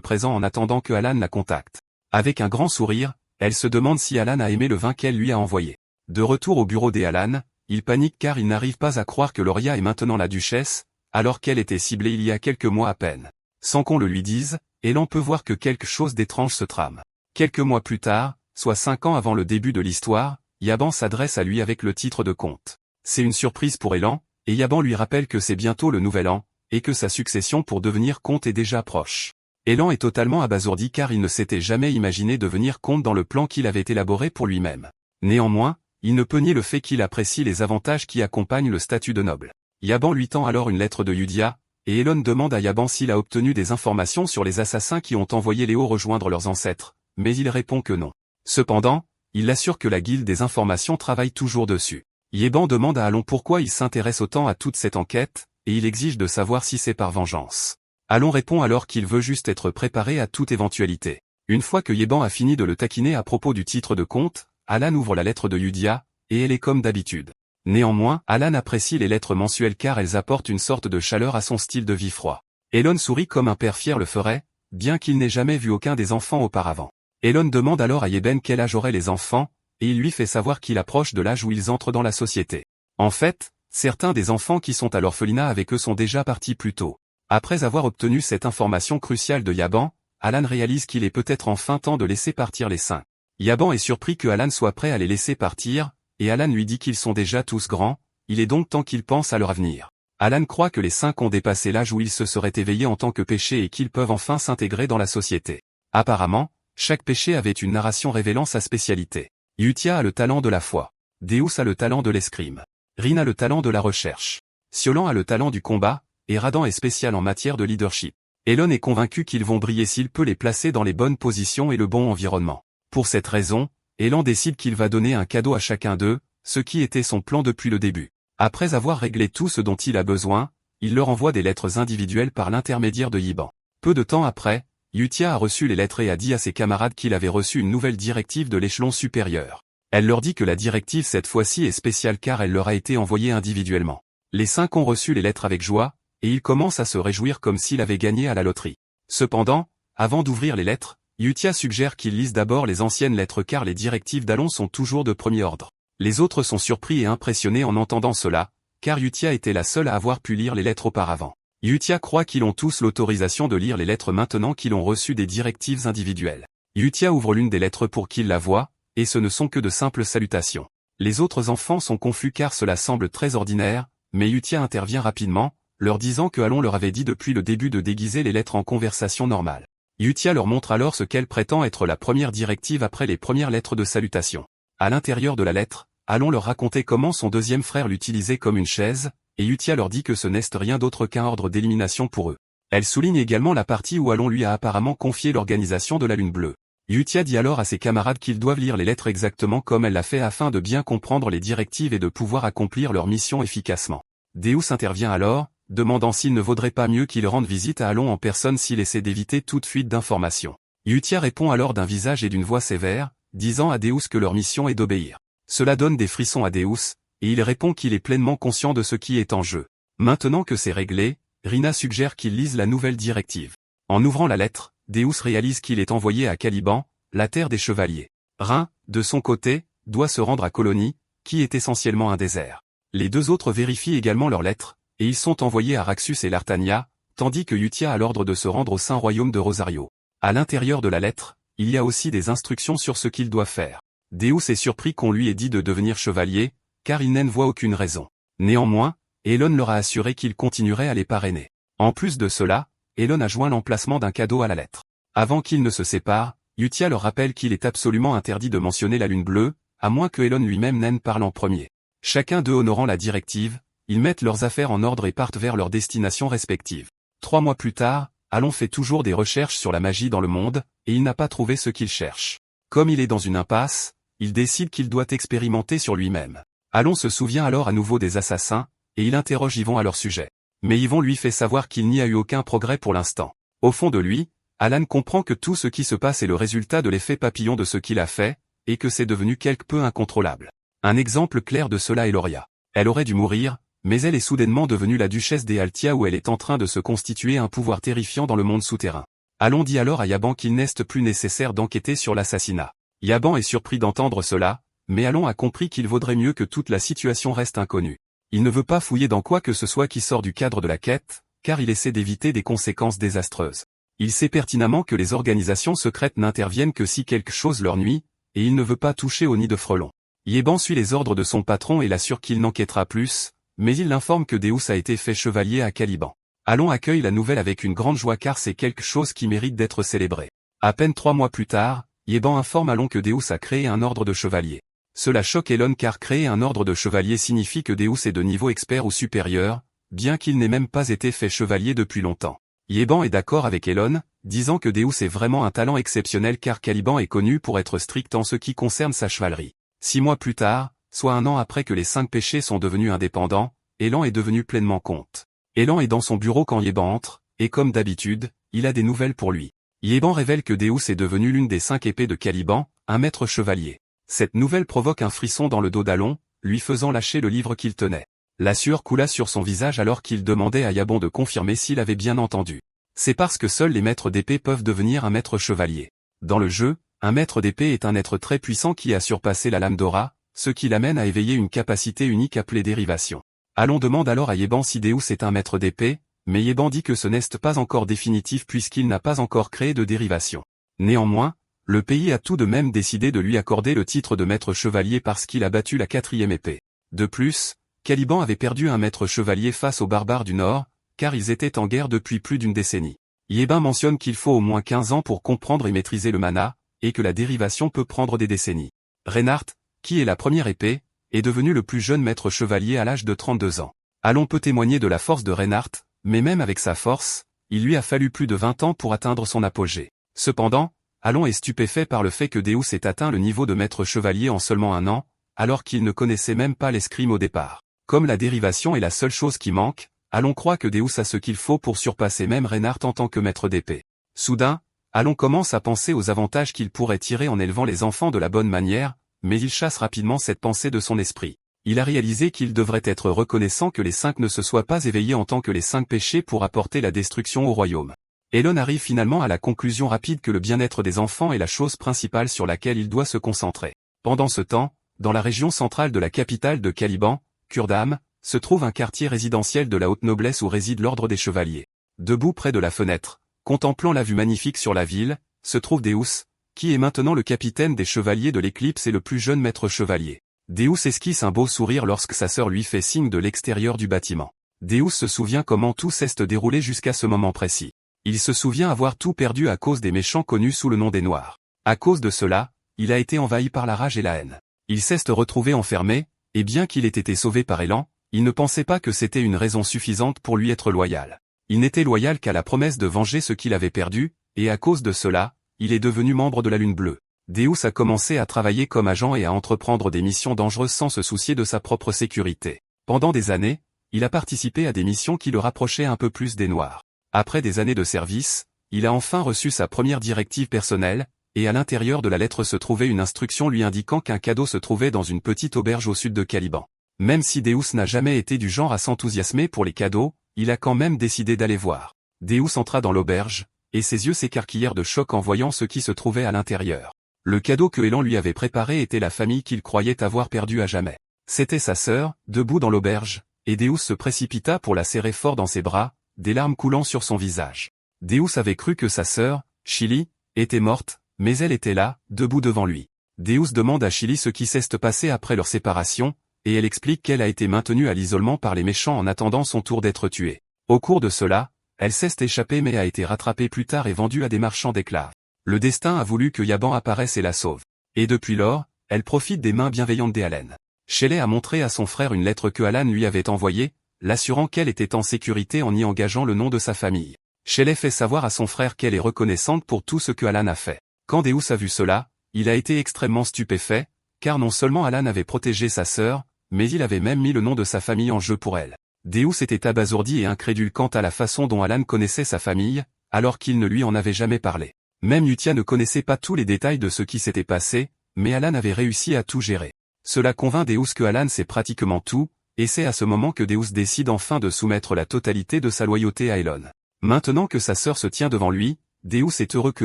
présent en attendant que Alan la contacte. Avec un grand sourire, elle se demande si Alan a aimé le vin qu'elle lui a envoyé. De retour au bureau des Alan, il panique car il n'arrive pas à croire que Loria est maintenant la duchesse, alors qu'elle était ciblée il y a quelques mois à peine. Sans qu'on le lui dise, Elan peut voir que quelque chose d'étrange se trame. Quelques mois plus tard, soit 5 ans avant le début de l'histoire, Yaban s'adresse à lui avec le titre de comte. C'est une surprise pour Elan, et Yaban lui rappelle que c'est bientôt le nouvel an, et que sa succession pour devenir comte est déjà proche. Elan est totalement abasourdi car il ne s'était jamais imaginé devenir comte dans le plan qu'il avait élaboré pour lui-même. Néanmoins, il ne peut nier le fait qu'il apprécie les avantages qui accompagnent le statut de noble. Yaban lui tend alors une lettre de Yudia, et Elon demande à Yaban s'il a obtenu des informations sur les assassins qui ont envoyé Léo rejoindre leurs ancêtres, mais il répond que non. Cependant, il assure que la guilde des informations travaille toujours dessus. Yaban demande à Alon pourquoi il s'intéresse autant à toute cette enquête, et il exige de savoir si c'est par vengeance. Alon répond alors qu'il veut juste être préparé à toute éventualité. Une fois que Yaban a fini de le taquiner à propos du titre de comte, Alan ouvre la lettre de Yudia, et elle est comme d'habitude. Néanmoins, Alan apprécie les lettres mensuelles car elles apportent une sorte de chaleur à son style de vie froid. Elon sourit comme un père fier le ferait, bien qu'il n'ait jamais vu aucun des enfants auparavant. Elon demande alors à Yeben quel âge auraient les enfants, et il lui fait savoir qu'il approche de l'âge où ils entrent dans la société. En fait, certains des enfants qui sont à l'orphelinat avec eux sont déjà partis plus tôt. Après avoir obtenu cette information cruciale de Yaban, Alan réalise qu'il est peut-être enfin temps de laisser partir les 5. Yaban est surpris que Alan soit prêt à les laisser partir, et Alan lui dit qu'ils sont déjà tous grands, il est donc temps qu'ils pensent à leur avenir. Alan croit que les 5 ont dépassé l'âge où ils se seraient éveillés en tant que péché et qu'ils peuvent enfin s'intégrer dans la société. Apparemment, chaque péché avait une narration révélant sa spécialité. Yutia a le talent de la foi. Deus a le talent de l'escrime. Rin a le talent de la recherche. Siolan a le talent du combat, et Radan est spécial en matière de leadership. Elon est convaincu qu'ils vont briller s'il peut les placer dans les bonnes positions et le bon environnement. Pour cette raison, Elan décide qu'il va donner un cadeau à chacun d'eux, ce qui était son plan depuis le début. Après avoir réglé tout ce dont il a besoin, il leur envoie des lettres individuelles par l'intermédiaire de Yiban. Peu de temps après, Yutia a reçu les lettres et a dit à ses camarades qu'il avait reçu une nouvelle directive de l'échelon supérieur. Elle leur dit que la directive cette fois-ci est spéciale car elle leur a été envoyée individuellement. Les 5 ont reçu les lettres avec joie, et ils commencent à se réjouir comme s'il avait gagné à la loterie. Cependant, avant d'ouvrir les lettres, Yutia suggère qu'ils lisent d'abord les anciennes lettres car les directives d'Alon sont toujours de premier ordre. Les autres sont surpris et impressionnés en entendant cela, car Yutia était la seule à avoir pu lire les lettres auparavant. Yutia croit qu'ils ont tous l'autorisation de lire les lettres maintenant qu'ils ont reçu des directives individuelles. Yutia ouvre l'une des lettres pour qu'ils la voient, et ce ne sont que de simples salutations. Les autres enfants sont confus car cela semble très ordinaire, mais Yutia intervient rapidement, leur disant que Alon leur avait dit depuis le début de déguiser les lettres en conversation normale. Yutia leur montre alors ce qu'elle prétend être la première directive après les premières lettres de salutation. À l'intérieur de la lettre, Alon leur racontait comment son deuxième frère l'utilisait comme une chaise, et Yutia leur dit que ce n'est rien d'autre qu'un ordre d'élimination pour eux. Elle souligne également la partie où Alon lui a apparemment confié l'organisation de la Lune Bleue. Yutia dit alors à ses camarades qu'ils doivent lire les lettres exactement comme elle l'a fait afin de bien comprendre les directives et de pouvoir accomplir leur mission efficacement. Deus intervient alors, demandant s'il ne vaudrait pas mieux qu'il rende visite à Alon en personne s'il essaie d'éviter toute fuite d'informations. Yutia répond alors d'un visage et d'une voix sévère, disant à Deus que leur mission est d'obéir. Cela donne des frissons à Deus, et il répond qu'il est pleinement conscient de ce qui est en jeu. Maintenant que c'est réglé, Rina suggère qu'il lise la nouvelle directive. En ouvrant la lettre, Deus réalise qu'il est envoyé à Caliban, la terre des chevaliers. Rin, de son côté, doit se rendre à Colonie, qui est essentiellement un désert. Les deux autres vérifient également leurs lettres, et ils sont envoyés à Raxus et Lartania, tandis que Yutia a l'ordre de se rendre au Saint Royaume de Rosario. À l'intérieur de la lettre, il y a aussi des instructions sur ce qu'il doit faire. Deus est surpris qu'on lui ait dit de devenir chevalier, car il n'en voit aucune raison. Néanmoins, Elon leur a assuré qu'il continuerait à les parrainer. En plus de cela, Elon a joint l'emplacement d'un cadeau à la lettre. Avant qu'ils ne se séparent, Yutia leur rappelle qu'il est absolument interdit de mentionner la Lune Bleue, à moins que Elon lui-même n'en parle en premier. Chacun d'eux honorant la directive, ils mettent leurs affaires en ordre et partent vers leurs destinations respectives. 3 mois plus tard, Alon fait toujours des recherches sur la magie dans le monde, et il n'a pas trouvé ce qu'il cherche. Comme il est dans une impasse, il décide qu'il doit expérimenter sur lui-même. Alon se souvient alors à nouveau des assassins, et il interroge Yvon à leur sujet. Mais Yvon lui fait savoir qu'il n'y a eu aucun progrès pour l'instant. Au fond de lui, Alan comprend que tout ce qui se passe est le résultat de l'effet papillon de ce qu'il a fait, et que c'est devenu quelque peu incontrôlable. Un exemple clair de cela est Loria. Elle aurait dû mourir, mais elle est soudainement devenue la duchesse des Altia où elle est en train de se constituer un pouvoir terrifiant dans le monde souterrain. Alon dit alors à Yaban qu'il n'est plus nécessaire d'enquêter sur l'assassinat. Yaban est surpris d'entendre cela, mais Alon a compris qu'il vaudrait mieux que toute la situation reste inconnue. Il ne veut pas fouiller dans quoi que ce soit qui sort du cadre de la quête, car il essaie d'éviter des conséquences désastreuses. Il sait pertinemment que les organisations secrètes n'interviennent que si quelque chose leur nuit, et il ne veut pas toucher au nid de frelons. Yaban suit les ordres de son patron et l'assure qu'il n'enquêtera plus, mais il l'informe que Deus a été fait chevalier à Caliban. Alon accueille la nouvelle avec une grande joie car c'est quelque chose qui mérite d'être célébré. À peine 3 mois plus tard, Yaban informe Alon que Deus a créé un ordre de chevaliers. Cela choque Elon car créer un ordre de chevaliers signifie que Deus est de niveau expert ou supérieur, bien qu'il n'ait même pas été fait chevalier depuis longtemps. Yaban est d'accord avec Elon, disant que Deus est vraiment un talent exceptionnel car Caliban est connu pour être strict en ce qui concerne sa chevalerie. 6 mois plus tard, soit 1 an après que les 5 péchés sont devenus indépendants, Elan est devenu pleinement comte. Elan est dans son bureau quand Yaban entre, et comme d'habitude, il a des nouvelles pour lui. Yaban révèle que Deus est devenu l'une des 5 épées de Caliban, un maître chevalier. Cette nouvelle provoque un frisson dans le dos d'Alon, lui faisant lâcher le livre qu'il tenait. La sueur coula sur son visage alors qu'il demandait à Yaban de confirmer s'il avait bien entendu. C'est parce que seuls les maîtres d'épée peuvent devenir un maître chevalier. Dans le jeu, un maître d'épée est un être très puissant qui a surpassé la lame d'Aura, ce qui l'amène à éveiller une capacité unique appelée dérivation. Alon demande alors à Yaban si Deus est un maître d'épée, mais Yaban dit que ce n'est pas encore définitif puisqu'il n'a pas encore créé de dérivation. Néanmoins, le pays a tout de même décidé de lui accorder le titre de maître chevalier parce qu'il a battu la 4e épée. De plus, Caliban avait perdu un maître chevalier face aux barbares du Nord, car ils étaient en guerre depuis plus d'une décennie. Yaban mentionne qu'il faut au moins 15 ans pour comprendre et maîtriser le mana, et que la dérivation peut prendre des décennies. Reinhardt, qui est la première épée, est devenu le plus jeune maître chevalier à l'âge de 32 ans. Alon peut témoigner de la force de Reinhardt, mais même avec sa force, il lui a fallu plus de 20 ans pour atteindre son apogée. Cependant, Alon est stupéfait par le fait que Deus ait atteint le niveau de maître chevalier en seulement 1 an, alors qu'il ne connaissait même pas l'escrime au départ. Comme la dérivation est la seule chose qui manque, Alon croit que Deus a ce qu'il faut pour surpasser même Reinhardt en tant que maître d'épée. Soudain, Alon commence à penser aux avantages qu'il pourrait tirer en élevant les enfants de la bonne manière, mais il chasse rapidement cette pensée de son esprit. Il a réalisé qu'il devrait être reconnaissant que les 5 ne se soient pas éveillés en tant que les 5 péchés pour apporter la destruction au royaume. Elon arrive finalement à la conclusion rapide que le bien-être des enfants est la chose principale sur laquelle il doit se concentrer. Pendant ce temps, dans la région centrale de la capitale de Caliban, Kurdam, se trouve un quartier résidentiel de la haute noblesse où réside l'ordre des chevaliers. Debout près de la fenêtre, contemplant la vue magnifique sur la ville, se trouve Deus, qui est maintenant le capitaine des chevaliers de l'éclipse et le plus jeune maître chevalier. Deus esquisse un beau sourire lorsque sa sœur lui fait signe de l'extérieur du bâtiment. Deus se souvient comment tout s'est déroulé jusqu'à ce moment précis. Il se souvient avoir tout perdu à cause des méchants connus sous le nom des Noirs. À cause de cela, il a été envahi par la rage et la haine. Il s'est retrouvé enfermé, et bien qu'il ait été sauvé par Elan, il ne pensait pas que c'était une raison suffisante pour lui être loyal. Il n'était loyal qu'à la promesse de venger ce qu'il avait perdu, et à cause de cela, il est devenu membre de la Lune Bleue. Deus a commencé à travailler comme agent et à entreprendre des missions dangereuses sans se soucier de sa propre sécurité. Pendant des années, il a participé à des missions qui le rapprochaient un peu plus des Noirs. Après des années de service, il a enfin reçu sa première directive personnelle, et à l'intérieur de la lettre se trouvait une instruction lui indiquant qu'un cadeau se trouvait dans une petite auberge au sud de Caliban. Même si Deus n'a jamais été du genre à s'enthousiasmer pour les cadeaux, il a quand même décidé d'aller voir. Deus entra dans l'auberge, et ses yeux s'écarquillèrent de choc en voyant ce qui se trouvait à l'intérieur. Le cadeau que Elan lui avait préparé était la famille qu'il croyait avoir perdue à jamais. C'était sa sœur, debout dans l'auberge, et Deus se précipita pour la serrer fort dans ses bras, des larmes coulant sur son visage. Deus avait cru que sa sœur, Chili, était morte, mais elle était là, debout devant lui. Deus demande à Chili ce qui s'est passé après leur séparation, et elle explique qu'elle a été maintenue à l'isolement par les méchants en attendant son tour d'être tuée. Au cours de cela, elle s'est échappée mais a été rattrapée plus tard et vendue à des marchands d'esclaves. Le destin a voulu que Yaban apparaisse et la sauve. Et depuis lors, elle profite des mains bienveillantes d'Alan. Shelley a montré à son frère une lettre que Alan lui avait envoyée, l'assurant qu'elle était en sécurité en y engageant le nom de sa famille. Shelley fait savoir à son frère qu'elle est reconnaissante pour tout ce que Alan a fait. Quand Deus a vu cela, il a été extrêmement stupéfait, car non seulement Alan avait protégé sa sœur, mais il avait même mis le nom de sa famille en jeu pour elle. Deus était abasourdi et incrédule quant à la façon dont Alan connaissait sa famille, alors qu'il ne lui en avait jamais parlé. Même Utia ne connaissait pas tous les détails de ce qui s'était passé, mais Alan avait réussi à tout gérer. Cela convainc Deus que Alan sait pratiquement tout, et c'est à ce moment que Deus décide enfin de soumettre la totalité de sa loyauté à Elon. Maintenant que sa sœur se tient devant lui, Deus est heureux que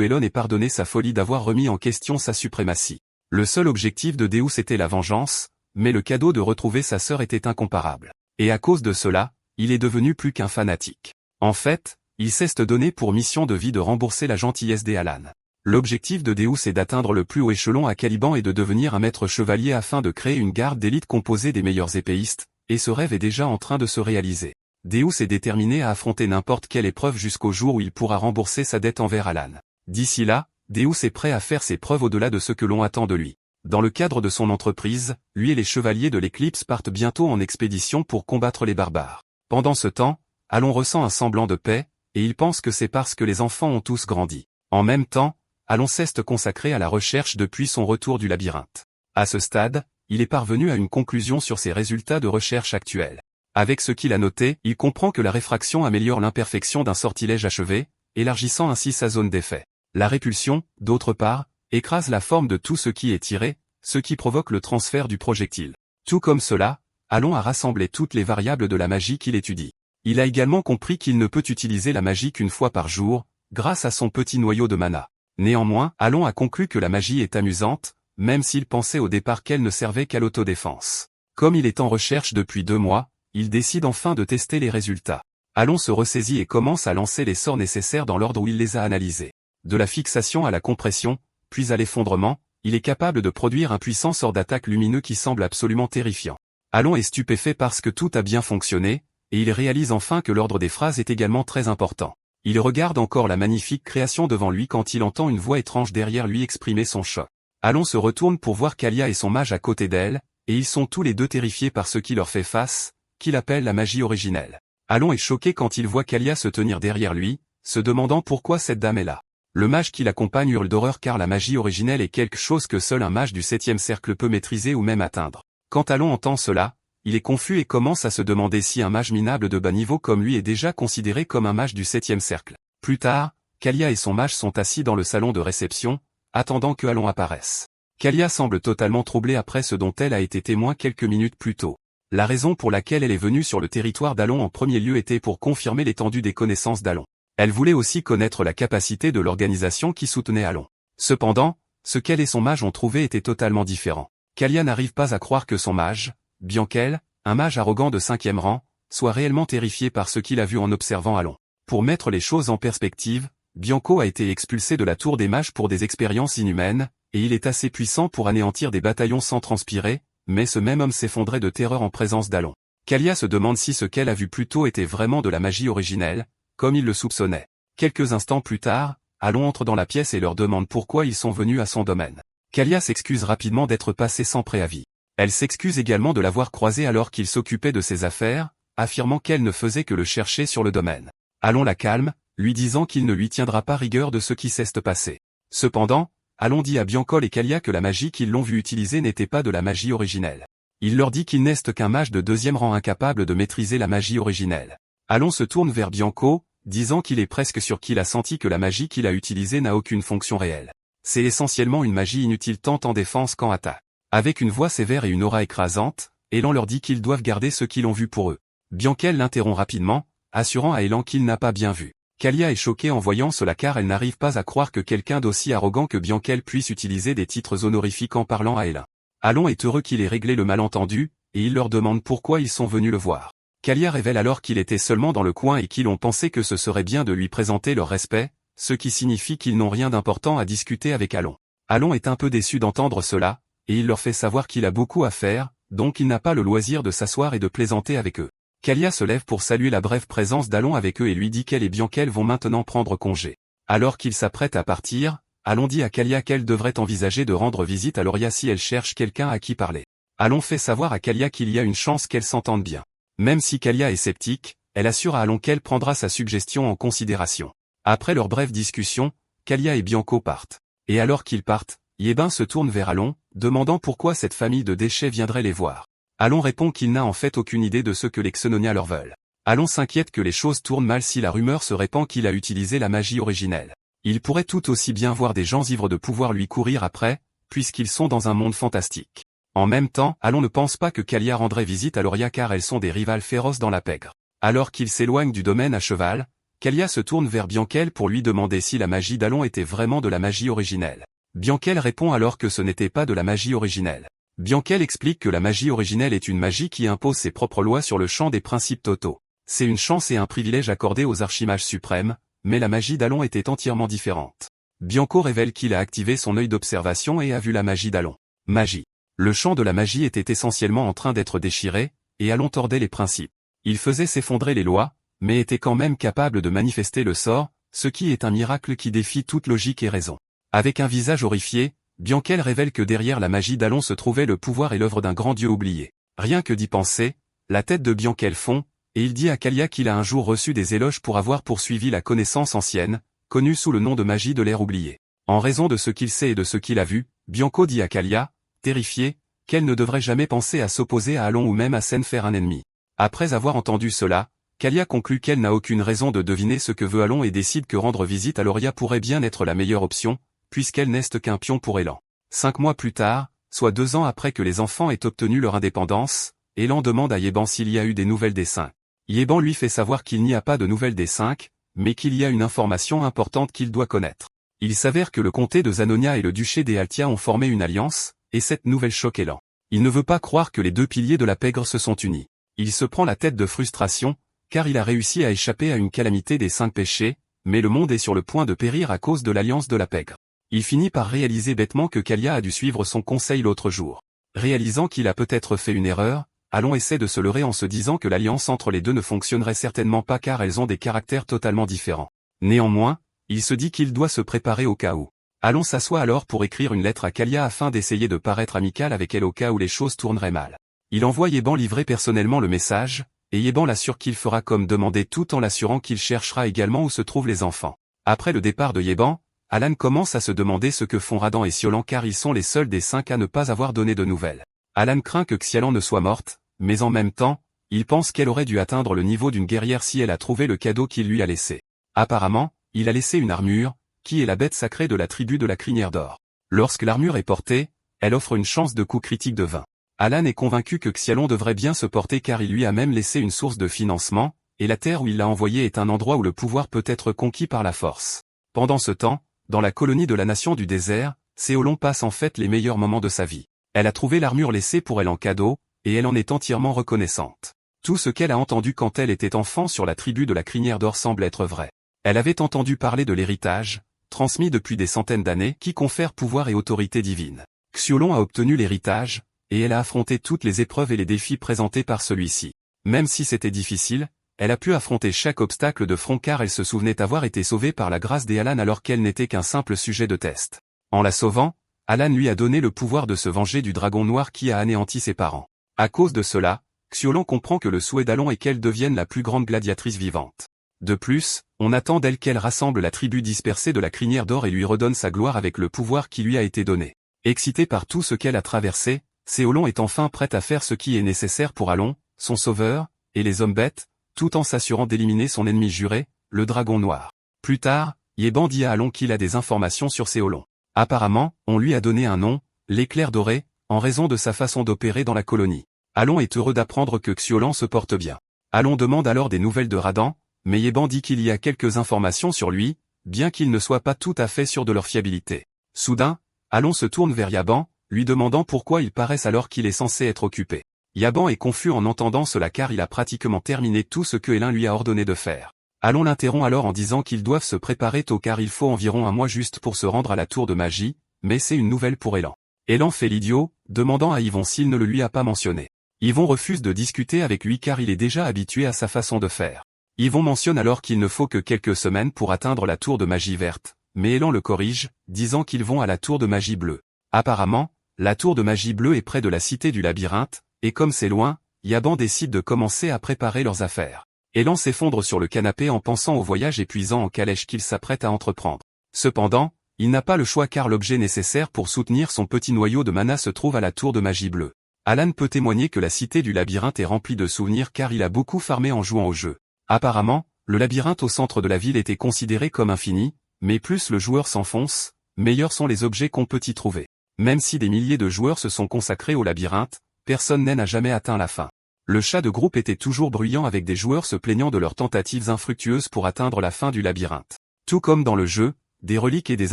Elon ait pardonné sa folie d'avoir remis en question sa suprématie. Le seul objectif de Deus était la vengeance, mais le cadeau de retrouver sa sœur était incomparable. Et à cause de cela, il est devenu plus qu'un fanatique. En fait, il s'est donné pour mission de vie de rembourser la gentillesse des Alan. L'objectif de Deus est d'atteindre le plus haut échelon à Caliban et de devenir un maître chevalier afin de créer une garde d'élite composée des meilleurs épéistes, et ce rêve est déjà en train de se réaliser. Deus est déterminé à affronter n'importe quelle épreuve jusqu'au jour où il pourra rembourser sa dette envers Alan. D'ici là, Deus est prêt à faire ses preuves au-delà de ce que l'on attend de lui. Dans le cadre de son entreprise, lui et les chevaliers de l'Éclipse partent bientôt en expédition pour combattre les barbares. Pendant ce temps, Alon ressent un semblant de paix, et il pense que c'est parce que les enfants ont tous grandi. En même temps, Alon s'est consacré à la recherche depuis son retour du labyrinthe. À ce stade, il est parvenu à une conclusion sur ses résultats de recherche actuels. Avec ce qu'il a noté, il comprend que la réfraction améliore l'imperfection d'un sortilège achevé, élargissant ainsi sa zone d'effet. La répulsion, d'autre part, écrase la forme de tout ce qui est tiré, ce qui provoque le transfert du projectile. Tout comme cela, Alon a rassemblé toutes les variables de la magie qu'il étudie. Il a également compris qu'il ne peut utiliser la magie qu'une fois par jour, grâce à son petit noyau de mana. Néanmoins, Alon a conclu que la magie est amusante, même s'il pensait au départ qu'elle ne servait qu'à l'autodéfense. Comme il est en recherche depuis 2 mois, il décide enfin de tester les résultats. Alon se ressaisit et commence à lancer les sorts nécessaires dans l'ordre où il les a analysés. De la fixation à la compression, puis à l'effondrement, il est capable de produire un puissant sort d'attaque lumineux qui semble absolument terrifiant. Alon est stupéfait parce que tout a bien fonctionné, et il réalise enfin que l'ordre des phrases est également très important. Il regarde encore la magnifique création devant lui quand il entend une voix étrange derrière lui exprimer son choc. Alon se retourne pour voir Kalia et son mage à côté d'elle, et ils sont tous les deux terrifiés par ce qui leur fait face, qu'il appelle la magie originelle. Alon est choqué quand il voit Kalia se tenir derrière lui, se demandant pourquoi cette dame est là. Le mage qui l'accompagne hurle d'horreur car la magie originelle est quelque chose que seul un mage du 7e cercle peut maîtriser ou même atteindre. Quand Alon entend cela, il est confus et commence à se demander si un mage minable de bas niveau comme lui est déjà considéré comme un mage du 7e cercle. Plus tard, Kalia et son mage sont assis dans le salon de réception, attendant que Alon apparaisse. Kalia semble totalement troublée après ce dont elle a été témoin quelques minutes plus tôt. La raison pour laquelle elle est venue sur le territoire d'Alon en premier lieu était pour confirmer l'étendue des connaissances d'Alon. Elle voulait aussi connaître la capacité de l'organisation qui soutenait Alon. Cependant, ce qu'elle et son mage ont trouvé était totalement différent. Kalia n'arrive pas à croire que son mage, Biankel, un mage arrogant de 5e rang, soit réellement terrifié par ce qu'il a vu en observant Alon. Pour mettre les choses en perspective, Bianco a été expulsé de la tour des mages pour des expériences inhumaines, et il est assez puissant pour anéantir des bataillons sans transpirer, mais ce même homme s'effondrait de terreur en présence d'Alon. Kalia se demande si ce qu'elle a vu plus tôt était vraiment de la magie originelle, comme il le soupçonnait. Quelques instants plus tard, Alon entre dans la pièce et leur demande pourquoi ils sont venus à son domaine. Kalia s'excuse rapidement d'être passé sans préavis. Elle s'excuse également de l'avoir croisé alors qu'il s'occupait de ses affaires, affirmant qu'elle ne faisait que le chercher sur le domaine. Alon la calme, lui disant qu'il ne lui tiendra pas rigueur de ce qui s'est passé. Cependant, Alon dit à Biancol et Kalia que la magie qu'ils l'ont vu utiliser n'était pas de la magie originelle. Il leur dit qu'il n'est qu'un mage de 2e rang incapable de maîtriser la magie originelle. Alon se tourne vers Bianco, disant qu'il est presque sûr qu'il a senti que la magie qu'il a utilisée n'a aucune fonction réelle. C'est essentiellement une magie inutile tant en défense qu'en attaque. Avec une voix sévère et une aura écrasante, Elan leur dit qu'ils doivent garder ce qu'ils ont vu pour eux. Biankel l'interrompt rapidement, assurant à Elan qu'il n'a pas bien vu. Kalia est choquée en voyant cela car elle n'arrive pas à croire que quelqu'un d'aussi arrogant que Biankel puisse utiliser des titres honorifiques en parlant à Elan. Alon est heureux qu'il ait réglé le malentendu, et il leur demande pourquoi ils sont venus le voir. Kalia révèle alors qu'il était seulement dans le coin et qu'ils ont pensé que ce serait bien de lui présenter leur respect, ce qui signifie qu'ils n'ont rien d'important à discuter avec Alon. Alon est un peu déçu d'entendre cela, et il leur fait savoir qu'il a beaucoup à faire, donc il n'a pas le loisir de s'asseoir et de plaisanter avec eux. Kalia se lève pour saluer la brève présence d'Alon avec eux et lui dit qu'elle et Biankel vont maintenant prendre congé. Alors qu'il s'apprête à partir, Alon dit à Kalia qu'elle devrait envisager de rendre visite à Loria si elle cherche quelqu'un à qui parler. Alon fait savoir à Kalia qu'il y a une chance qu'elle s'entende bien. Même si Kalia est sceptique, elle assure à Alon qu'elle prendra sa suggestion en considération. Après leur brève discussion, Kalia et Bianco partent. Et alors qu'ils partent, Yébin se tourne vers Alon, demandant pourquoi cette famille de déchets viendrait les voir. Alon répond qu'il n'a en fait aucune idée de ce que les Xenonia leur veulent. Alon s'inquiète que les choses tournent mal si la rumeur se répand qu'il a utilisé la magie originelle. Il pourrait tout aussi bien voir des gens ivres de pouvoir lui courir après, puisqu'ils sont dans un monde fantastique. En même temps, Alon ne pense pas que Kalia rendrait visite à Loria car elles sont des rivales féroces dans la pègre. Alors qu'il s'éloigne du domaine à cheval, Kalia se tourne vers Bianchel pour lui demander si la magie d'Alon était vraiment de la magie originelle. Bianchel répond alors que ce n'était pas de la magie originelle. Bianchel explique que la magie originelle est une magie qui impose ses propres lois sur le champ des principes totaux. C'est une chance et un privilège accordé aux archimages suprêmes, mais la magie d'Alon était entièrement différente. Bianco révèle qu'il a activé son œil d'observation et a vu la magie d'Alon. Magie. Le champ de la magie était essentiellement en train d'être déchiré, et Alon tordait les principes. Il faisait s'effondrer les lois, mais était quand même capable de manifester le sort, ce qui est un miracle qui défie toute logique et raison. Avec un visage horrifié, Bianchel révèle que derrière la magie d'Alon se trouvait le pouvoir et l'œuvre d'un grand dieu oublié. Rien que d'y penser, la tête de Bianchel fond, et il dit à Kalia qu'il a un jour reçu des éloges pour avoir poursuivi la connaissance ancienne, connue sous le nom de magie de l'ère oubliée. En raison de ce qu'il sait et de ce qu'il a vu, Bianco dit à Kalia, terrifié, qu'elle ne devrait jamais penser à s'opposer à Alon ou même à s'en faire un ennemi. Après avoir entendu cela, Kalia conclut qu'elle n'a aucune raison de deviner ce que veut Alon et décide que rendre visite à Loria pourrait bien être la meilleure option, puisqu'elle n'est qu'un pion pour Elan. 5 mois plus tard, soit 2 ans après que les enfants aient obtenu leur indépendance, Elan demande à Yeban s'il y a eu des nouvelles des 5. Yeban lui fait savoir qu'il n'y a pas de nouvelles des 5, mais qu'il y a une information importante qu'il doit connaître. Il s'avère que le comté de Zanonia et le duché des Altia ont formé une alliance, et cette nouvelle choque Elan. Il ne veut pas croire que les deux piliers de la pègre se sont unis. Il se prend la tête de frustration, car il a réussi à échapper à une calamité des 5 péchés, mais le monde est sur le point de périr à cause de l'alliance de la pègre. Il finit par réaliser bêtement que Kalia a dû suivre son conseil l'autre jour. Réalisant qu'il a peut-être fait une erreur, Alon essaie de se leurrer en se disant que l'alliance entre les deux ne fonctionnerait certainement pas car elles ont des caractères totalement différents. Néanmoins, il se dit qu'il doit se préparer au cas où. Alon s'assoit alors pour écrire une lettre à Kalia afin d'essayer de paraître amical avec elle au cas où les choses tourneraient mal. Il envoie Yeban livrer personnellement le message, et Yeban l'assure qu'il fera comme demandé tout en l'assurant qu'il cherchera également où se trouvent les enfants. Après le départ de Yeban, Alan commence à se demander ce que font Radan et Siolan car ils sont les seuls des 5 à ne pas avoir donné de nouvelles. Alan craint que Xialan ne soit morte, mais en même temps, il pense qu'elle aurait dû atteindre le niveau d'une guerrière si elle a trouvé le cadeau qu'il lui a laissé. Apparemment, il a laissé une armure, qui est la bête sacrée de la tribu de la crinière d'or. Lorsque l'armure est portée, elle offre une chance de coup critique de 20. Alan est convaincu que Xialan devrait bien se porter car il lui a même laissé une source de financement, et la terre où il l'a envoyée est un endroit où le pouvoir peut être conquis par la force. Pendant ce temps, dans la colonie de la nation du désert, Séolon passe en fait les meilleurs moments de sa vie. Elle a trouvé l'armure laissée pour elle en cadeau, et elle en est entièrement reconnaissante. Tout ce qu'elle a entendu quand elle était enfant sur la tribu de la crinière d'or semble être vrai. Elle avait entendu parler de l'héritage, transmis depuis des centaines d'années, qui confère pouvoir et autorité divine. Xiolon a obtenu l'héritage, et elle a affronté toutes les épreuves et les défis présentés par celui-ci. Même si c'était difficile, elle a pu affronter chaque obstacle de front car elle se souvenait avoir été sauvée par la grâce des Alan alors qu'elle n'était qu'un simple sujet de test. En la sauvant, Alan lui a donné le pouvoir de se venger du dragon noir qui a anéanti ses parents. À cause de cela, Xiolon comprend que le souhait d'Alon est qu'elle devienne la plus grande gladiatrice vivante. De plus, on attend d'elle qu'elle rassemble la tribu dispersée de la crinière d'or et lui redonne sa gloire avec le pouvoir qui lui a été donné. Excitée par tout ce qu'elle a traversé, Séolon est enfin prête à faire ce qui est nécessaire pour Alon, son sauveur, et les hommes bêtes, tout en s'assurant d'éliminer son ennemi juré, le dragon noir. Plus tard, Yeban dit à Alon qu'il a des informations sur Séolon. Apparemment, on lui a donné un nom, l'éclair doré, en raison de sa façon d'opérer dans la colonie. Alon est heureux d'apprendre que Xiolon se porte bien. Alon demande alors des nouvelles de Radan, mais Yeban dit qu'il y a quelques informations sur lui, bien qu'il ne soit pas tout à fait sûr de leur fiabilité. Soudain, Alon se tourne vers Yaban, lui demandant pourquoi ils paraissent alors qu'il est censé être occupé. Yaban est confus en entendant cela car il a pratiquement terminé tout ce que Elin lui a ordonné de faire. Alon l'interrompt alors en disant qu'ils doivent se préparer tôt car il faut environ un mois juste pour se rendre à la tour de magie, mais c'est une nouvelle pour Elan. Elan fait l'idiot, demandant à Yvon s'il ne le lui a pas mentionné. Yvon refuse de discuter avec lui car il est déjà habitué à sa façon de faire. Yvon mentionne alors qu'il ne faut que quelques semaines pour atteindre la tour de magie verte, mais Elan le corrige, disant qu'ils vont à la tour de magie bleue. Apparemment, la tour de magie bleue est près de la cité du labyrinthe, et comme c'est loin, Yaban décide de commencer à préparer leurs affaires. Elan s'effondre sur le canapé en pensant au voyage épuisant en calèche qu'il s'apprête à entreprendre. Cependant, il n'a pas le choix car l'objet nécessaire pour soutenir son petit noyau de mana se trouve à la tour de magie bleue. Alan peut témoigner que la cité du labyrinthe est remplie de souvenirs car il a beaucoup farmé en jouant au jeu. Apparemment, le labyrinthe au centre de la ville était considéré comme infini, mais plus le joueur s'enfonce, meilleurs sont les objets qu'on peut y trouver. Même si des milliers de joueurs se sont consacrés au labyrinthe, personne n'a jamais atteint la fin. Le chat de groupe était toujours bruyant avec des joueurs se plaignant de leurs tentatives infructueuses pour atteindre la fin du labyrinthe. Tout comme dans le jeu, des reliques et des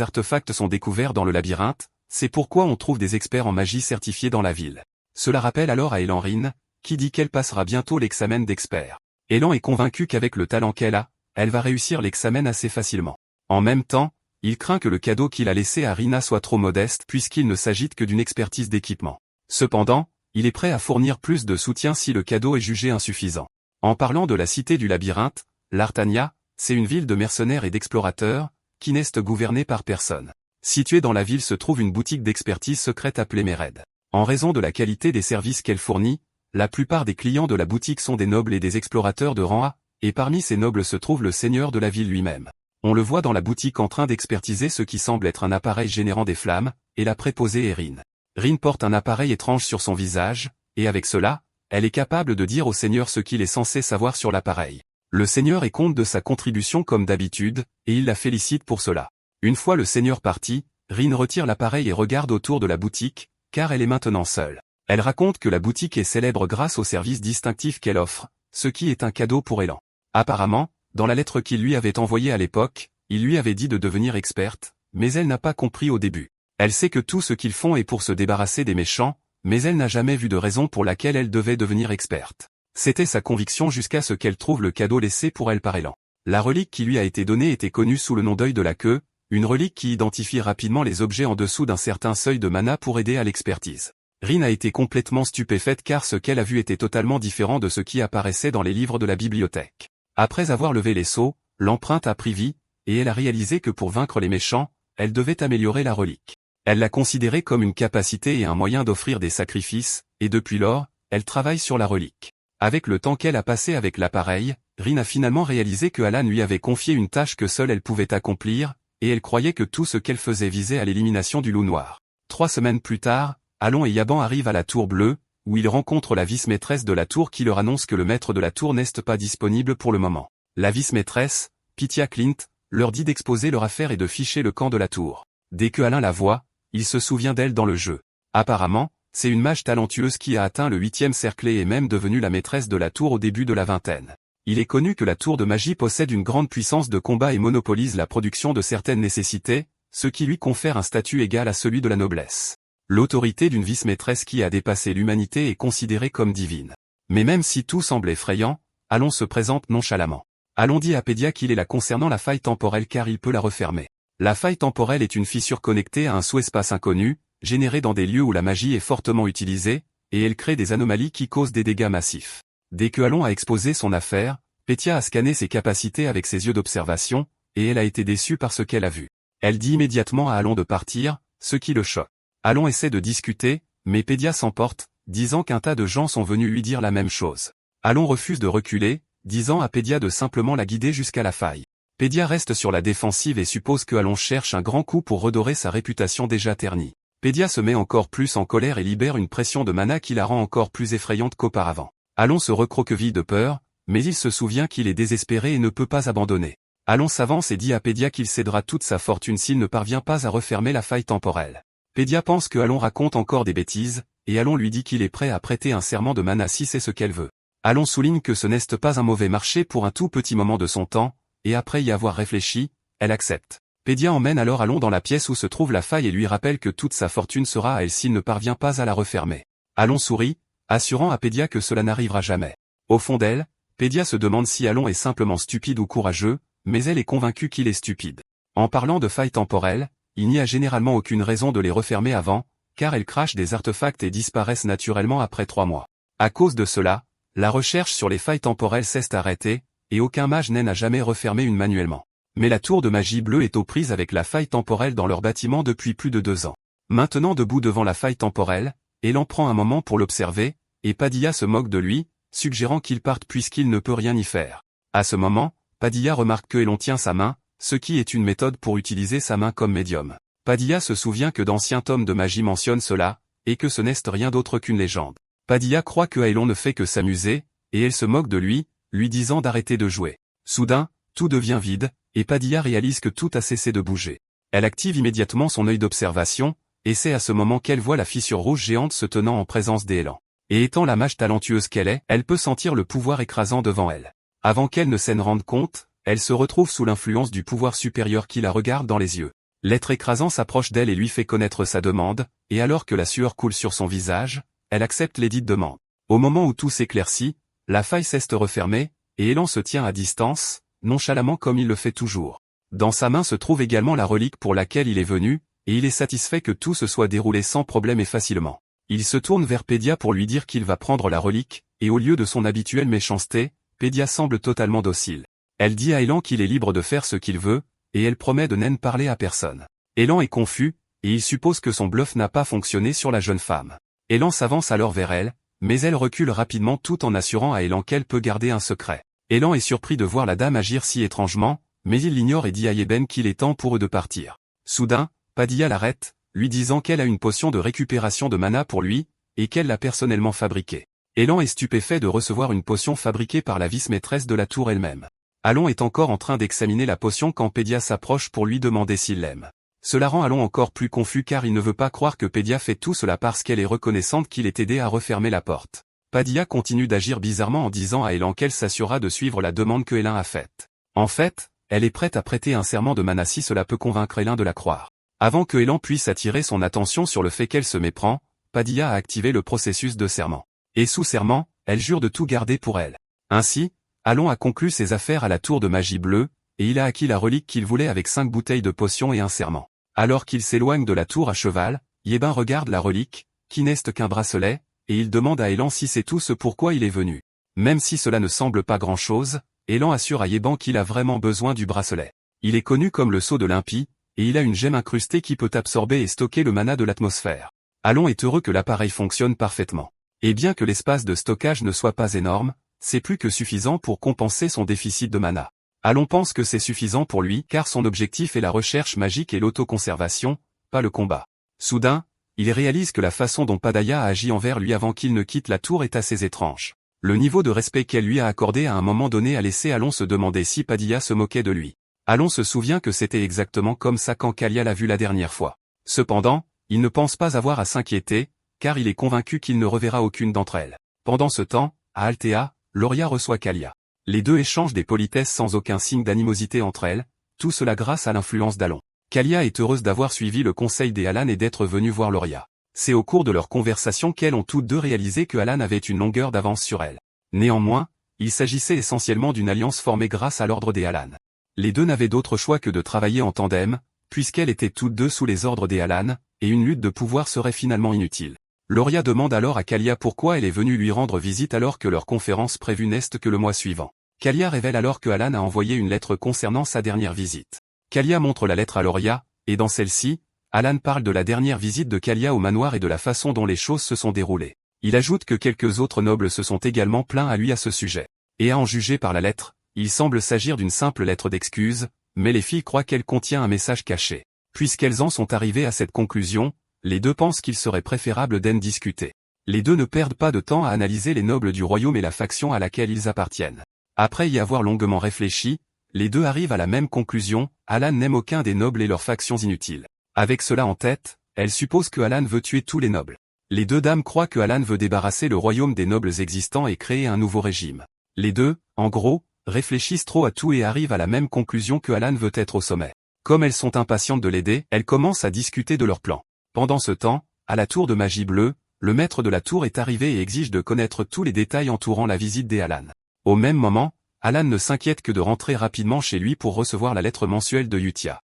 artefacts sont découverts dans le labyrinthe, c'est pourquoi on trouve des experts en magie certifiés dans la ville. Cela rappelle alors à Elan Rin, qui dit qu'elle passera bientôt l'examen d'expert. Elan est convaincu qu'avec le talent qu'elle a, elle va réussir l'examen assez facilement. En même temps, il craint que le cadeau qu'il a laissé à Rina soit trop modeste puisqu'il ne s'agit que d'une expertise d'équipement. Cependant, il est prêt à fournir plus de soutien si le cadeau est jugé insuffisant. En parlant de la cité du labyrinthe, l'Artania, c'est une ville de mercenaires et d'explorateurs, qui n'est gouvernée par personne. Située dans la ville se trouve une boutique d'expertise secrète appelée Mered. En raison de la qualité des services qu'elle fournit, la plupart des clients de la boutique sont des nobles et des explorateurs de rang A, et parmi ces nobles se trouve le seigneur de la ville lui-même. On le voit dans la boutique en train d'expertiser ce qui semble être un appareil générant des flammes, et la préposée est Rin. Rin porte un appareil étrange sur son visage, et avec cela, elle est capable de dire au seigneur ce qu'il est censé savoir sur l'appareil. Le seigneur est compte de sa contribution comme d'habitude, et il la félicite pour cela. Une fois le seigneur parti, Rin retire l'appareil et regarde autour de la boutique, car elle est maintenant seule. Elle raconte que la boutique est célèbre grâce aux services distinctifs qu'elle offre, ce qui est un cadeau pour Elan. Apparemment, dans la lettre qu'il lui avait envoyée à l'époque, il lui avait dit de devenir experte, mais elle n'a pas compris au début. Elle sait que tout ce qu'ils font est pour se débarrasser des méchants, mais elle n'a jamais vu de raison pour laquelle elle devait devenir experte. C'était sa conviction jusqu'à ce qu'elle trouve le cadeau laissé pour elle par Elan. La relique qui lui a été donnée était connue sous le nom d'œil de la queue, une relique qui identifie rapidement les objets en dessous d'un certain seuil de mana pour aider à l'expertise. Rin a été complètement stupéfaite car ce qu'elle a vu était totalement différent de ce qui apparaissait dans les livres de la bibliothèque. Après avoir levé les sceaux, l'empreinte a pris vie, et elle a réalisé que pour vaincre les méchants, elle devait améliorer la relique. Elle l'a considérée comme une capacité et un moyen d'offrir des sacrifices, et depuis lors, elle travaille sur la relique. Avec le temps qu'elle a passé avec l'appareil, Rin a finalement réalisé que Alan lui avait confié une tâche que seule elle pouvait accomplir, et elle croyait que tout ce qu'elle faisait visait à l'élimination du loup noir. 3 semaines plus tard, Alon et Yaban arrivent à la tour bleue, où ils rencontrent la vice-maîtresse de la tour qui leur annonce que le maître de la tour n'est pas disponible pour le moment. La vice-maîtresse, Pythia Clint, leur dit d'exposer leur affaire et de ficher le camp de la tour. Dès que Alain la voit, il se souvient d'elle dans le jeu. Apparemment, c'est une mage talentueuse qui a atteint le 8e cercle et est même devenue la maîtresse de la tour au début de la vingtaine. Il est connu que la tour de magie possède une grande puissance de combat et monopolise la production de certaines nécessités, ce qui lui confère un statut égal à celui de la noblesse. L'autorité d'une vice-maîtresse qui a dépassé l'humanité est considérée comme divine. Mais même si tout semble effrayant, Alon se présente nonchalamment. Alon dit à Pédia qu'il est là concernant la faille temporelle car il peut la refermer. La faille temporelle est une fissure connectée à un sous-espace inconnu, générée dans des lieux où la magie est fortement utilisée, et elle crée des anomalies qui causent des dégâts massifs. Dès que Alon a exposé son affaire, Pétia a scanné ses capacités avec ses yeux d'observation, et elle a été déçue par ce qu'elle a vu. Elle dit immédiatement à Alon de partir, ce qui le choque. Alon essaie de discuter, mais Pédia s'emporte, disant qu'un tas de gens sont venus lui dire la même chose. Alon refuse de reculer, disant à Pédia de simplement la guider jusqu'à la faille. Pédia reste sur la défensive et suppose que Alon cherche un grand coup pour redorer sa réputation déjà ternie. Pédia se met encore plus en colère et libère une pression de mana qui la rend encore plus effrayante qu'auparavant. Alon se recroqueville de peur, mais il se souvient qu'il est désespéré et ne peut pas abandonner. Alon s'avance et dit à Pédia qu'il cédera toute sa fortune s'il ne parvient pas à refermer la faille temporelle. Pédia pense que Alon raconte encore des bêtises, et Alon lui dit qu'il est prêt à prêter un serment de mana si c'est ce qu'elle veut. Alon souligne que ce n'est pas un mauvais marché pour un tout petit moment de son temps, et après y avoir réfléchi, elle accepte. Pédia emmène alors Alon dans la pièce où se trouve la faille et lui rappelle que toute sa fortune sera à elle s'il ne parvient pas à la refermer. Alon sourit, assurant à Pédia que cela n'arrivera jamais. Au fond d'elle, Pédia se demande si Alon est simplement stupide ou courageux, mais elle est convaincue qu'il est stupide. En parlant de failles temporelles, il n'y a généralement aucune raison de les refermer avant, car elles crachent des artefacts et disparaissent naturellement après 3 mois. À cause de cela, la recherche sur les failles temporelles s'est arrêtée, et aucun mage n'a jamais refermé une manuellement. Mais la tour de magie bleue est aux prises avec la faille temporelle dans leur bâtiment depuis plus de 2 ans. Maintenant debout devant la faille temporelle, Elan prend un moment pour l'observer, et Padilla se moque de lui, suggérant qu'il parte puisqu'il ne peut rien y faire. À ce moment, Padilla remarque que Elan tient sa main, ce qui est une méthode pour utiliser sa main comme médium. Padilla se souvient que d'anciens tomes de magie mentionnent cela, et que ce n'est rien d'autre qu'une légende. Padilla croit que Elon ne fait que s'amuser, et elle se moque de lui disant d'arrêter de jouer. Soudain, tout devient vide, et Padilla réalise que tout a cessé de bouger. Elle active immédiatement son œil d'observation, et c'est à ce moment qu'elle voit la fissure rouge géante se tenant en présence des élans. Et étant la mage talentueuse qu'elle est, elle peut sentir le pouvoir écrasant devant elle. Avant qu'elle ne s'en rende compte, elle se retrouve sous l'influence du pouvoir supérieur qui la regarde dans les yeux. L'être écrasant s'approche d'elle et lui fait connaître sa demande, et alors que la sueur coule sur son visage, elle accepte l'édite demande. Au moment où tout s'éclaircit, la faille cesse de refermer, et Élan se tient à distance, nonchalamment comme il le fait toujours. Dans sa main se trouve également la relique pour laquelle il est venu, et il est satisfait que tout se soit déroulé sans problème et facilement. Il se tourne vers Pédia pour lui dire qu'il va prendre la relique, et au lieu de son habituelle méchanceté, Pédia semble totalement docile. Elle dit à Élan qu'il est libre de faire ce qu'il veut, et elle promet de n'en parler à personne. Élan est confus, et il suppose que son bluff n'a pas fonctionné sur la jeune femme. Élan s'avance alors vers elle, mais elle recule rapidement tout en assurant à Élan qu'elle peut garder un secret. Élan est surpris de voir la dame agir si étrangement, mais il l'ignore et dit à Yeben qu'il est temps pour eux de partir. Soudain, Padilla l'arrête, lui disant qu'elle a une potion de récupération de mana pour lui, et qu'elle l'a personnellement fabriquée. Élan est stupéfait de recevoir une potion fabriquée par la vice-maîtresse de la tour elle-même. Alon est encore en train d'examiner la potion quand Pédia s'approche pour lui demander s'il l'aime. Cela rend Alon encore plus confus car il ne veut pas croire que Pédia fait tout cela parce qu'elle est reconnaissante qu'il ait aidé à refermer la porte. Padilla continue d'agir bizarrement en disant à Élan qu'elle s'assurera de suivre la demande que Élan a faite. En fait, elle est prête à prêter un serment de mana si cela peut convaincre Élan de la croire. Avant que Élan puisse attirer son attention sur le fait qu'elle se méprend, Padilla a activé le processus de serment. Et sous serment, elle jure de tout garder pour elle. Ainsi, Alon a conclu ses affaires à la tour de magie bleue, et il a acquis la relique qu'il voulait avec 5 bouteilles de potions et un serment. Alors qu'il s'éloigne de la tour à cheval, Yeben regarde la relique, qui n'est qu'un bracelet, et il demande à Élan si c'est tout ce pourquoi il est venu. Même si cela ne semble pas grand-chose, Élan assure à Yeben qu'il a vraiment besoin du bracelet. Il est connu comme le sceau de l'impie, et il a une gemme incrustée qui peut absorber et stocker le mana de l'atmosphère. Alon est heureux que l'appareil fonctionne parfaitement. Et bien que l'espace de stockage ne soit pas énorme, c'est plus que suffisant pour compenser son déficit de mana. Alon pense que c'est suffisant pour lui car son objectif est la recherche magique et l'autoconservation, pas le combat. Soudain, il réalise que la façon dont Padilla a agi envers lui avant qu'il ne quitte la tour est assez étrange. Le niveau de respect qu'elle lui a accordé à un moment donné a laissé Alon se demander si Padilla se moquait de lui. Alon se souvient que c'était exactement comme ça quand Kalia l'a vu la dernière fois. Cependant, il ne pense pas avoir à s'inquiéter, car il est convaincu qu'il ne reverra aucune d'entre elles. Pendant ce temps, à Altea, Loria reçoit Kalia. Les deux échangent des politesses sans aucun signe d'animosité entre elles, tout cela grâce à l'influence d'Alon. Kalia est heureuse d'avoir suivi le conseil des Alan et d'être venue voir Loria. C'est au cours de leur conversation qu'elles ont toutes deux réalisé que Alan avait une longueur d'avance sur elle. Néanmoins, il s'agissait essentiellement d'une alliance formée grâce à l'ordre des Alan. Les deux n'avaient d'autre choix que de travailler en tandem, puisqu'elles étaient toutes deux sous les ordres des Alan, et une lutte de pouvoir serait finalement inutile. Loria demande alors à Kalia pourquoi elle est venue lui rendre visite alors que leur conférence prévue n'est que le mois suivant. Kalia révèle alors que Alan a envoyé une lettre concernant sa dernière visite. Kalia montre la lettre à Loria, et dans celle-ci, Alan parle de la dernière visite de Kalia au manoir et de la façon dont les choses se sont déroulées. Il ajoute que quelques autres nobles se sont également plaints à lui à ce sujet. Et à en juger par la lettre, il semble s'agir d'une simple lettre d'excuse, mais les filles croient qu'elle contient un message caché. Puisqu'elles en sont arrivées à cette conclusion, les deux pensent qu'il serait préférable d'en discuter. Les deux ne perdent pas de temps à analyser les nobles du royaume et la faction à laquelle ils appartiennent. Après y avoir longuement réfléchi, les deux arrivent à la même conclusion, Alan n'aime aucun des nobles et leurs factions inutiles. Avec cela en tête, elle suppose que Alan veut tuer tous les nobles. Les deux dames croient que Alan veut débarrasser le royaume des nobles existants et créer un nouveau régime. Les deux, en gros, réfléchissent trop à tout et arrivent à la même conclusion que Alan veut être au sommet. Comme elles sont impatientes de l'aider, elles commencent à discuter de leur plan. Pendant ce temps, à la tour de magie bleue, le maître de la tour est arrivé et exige de connaître tous les détails entourant la visite des Alan. Au même moment, Alan ne s'inquiète que de rentrer rapidement chez lui pour recevoir la lettre mensuelle de Yutia.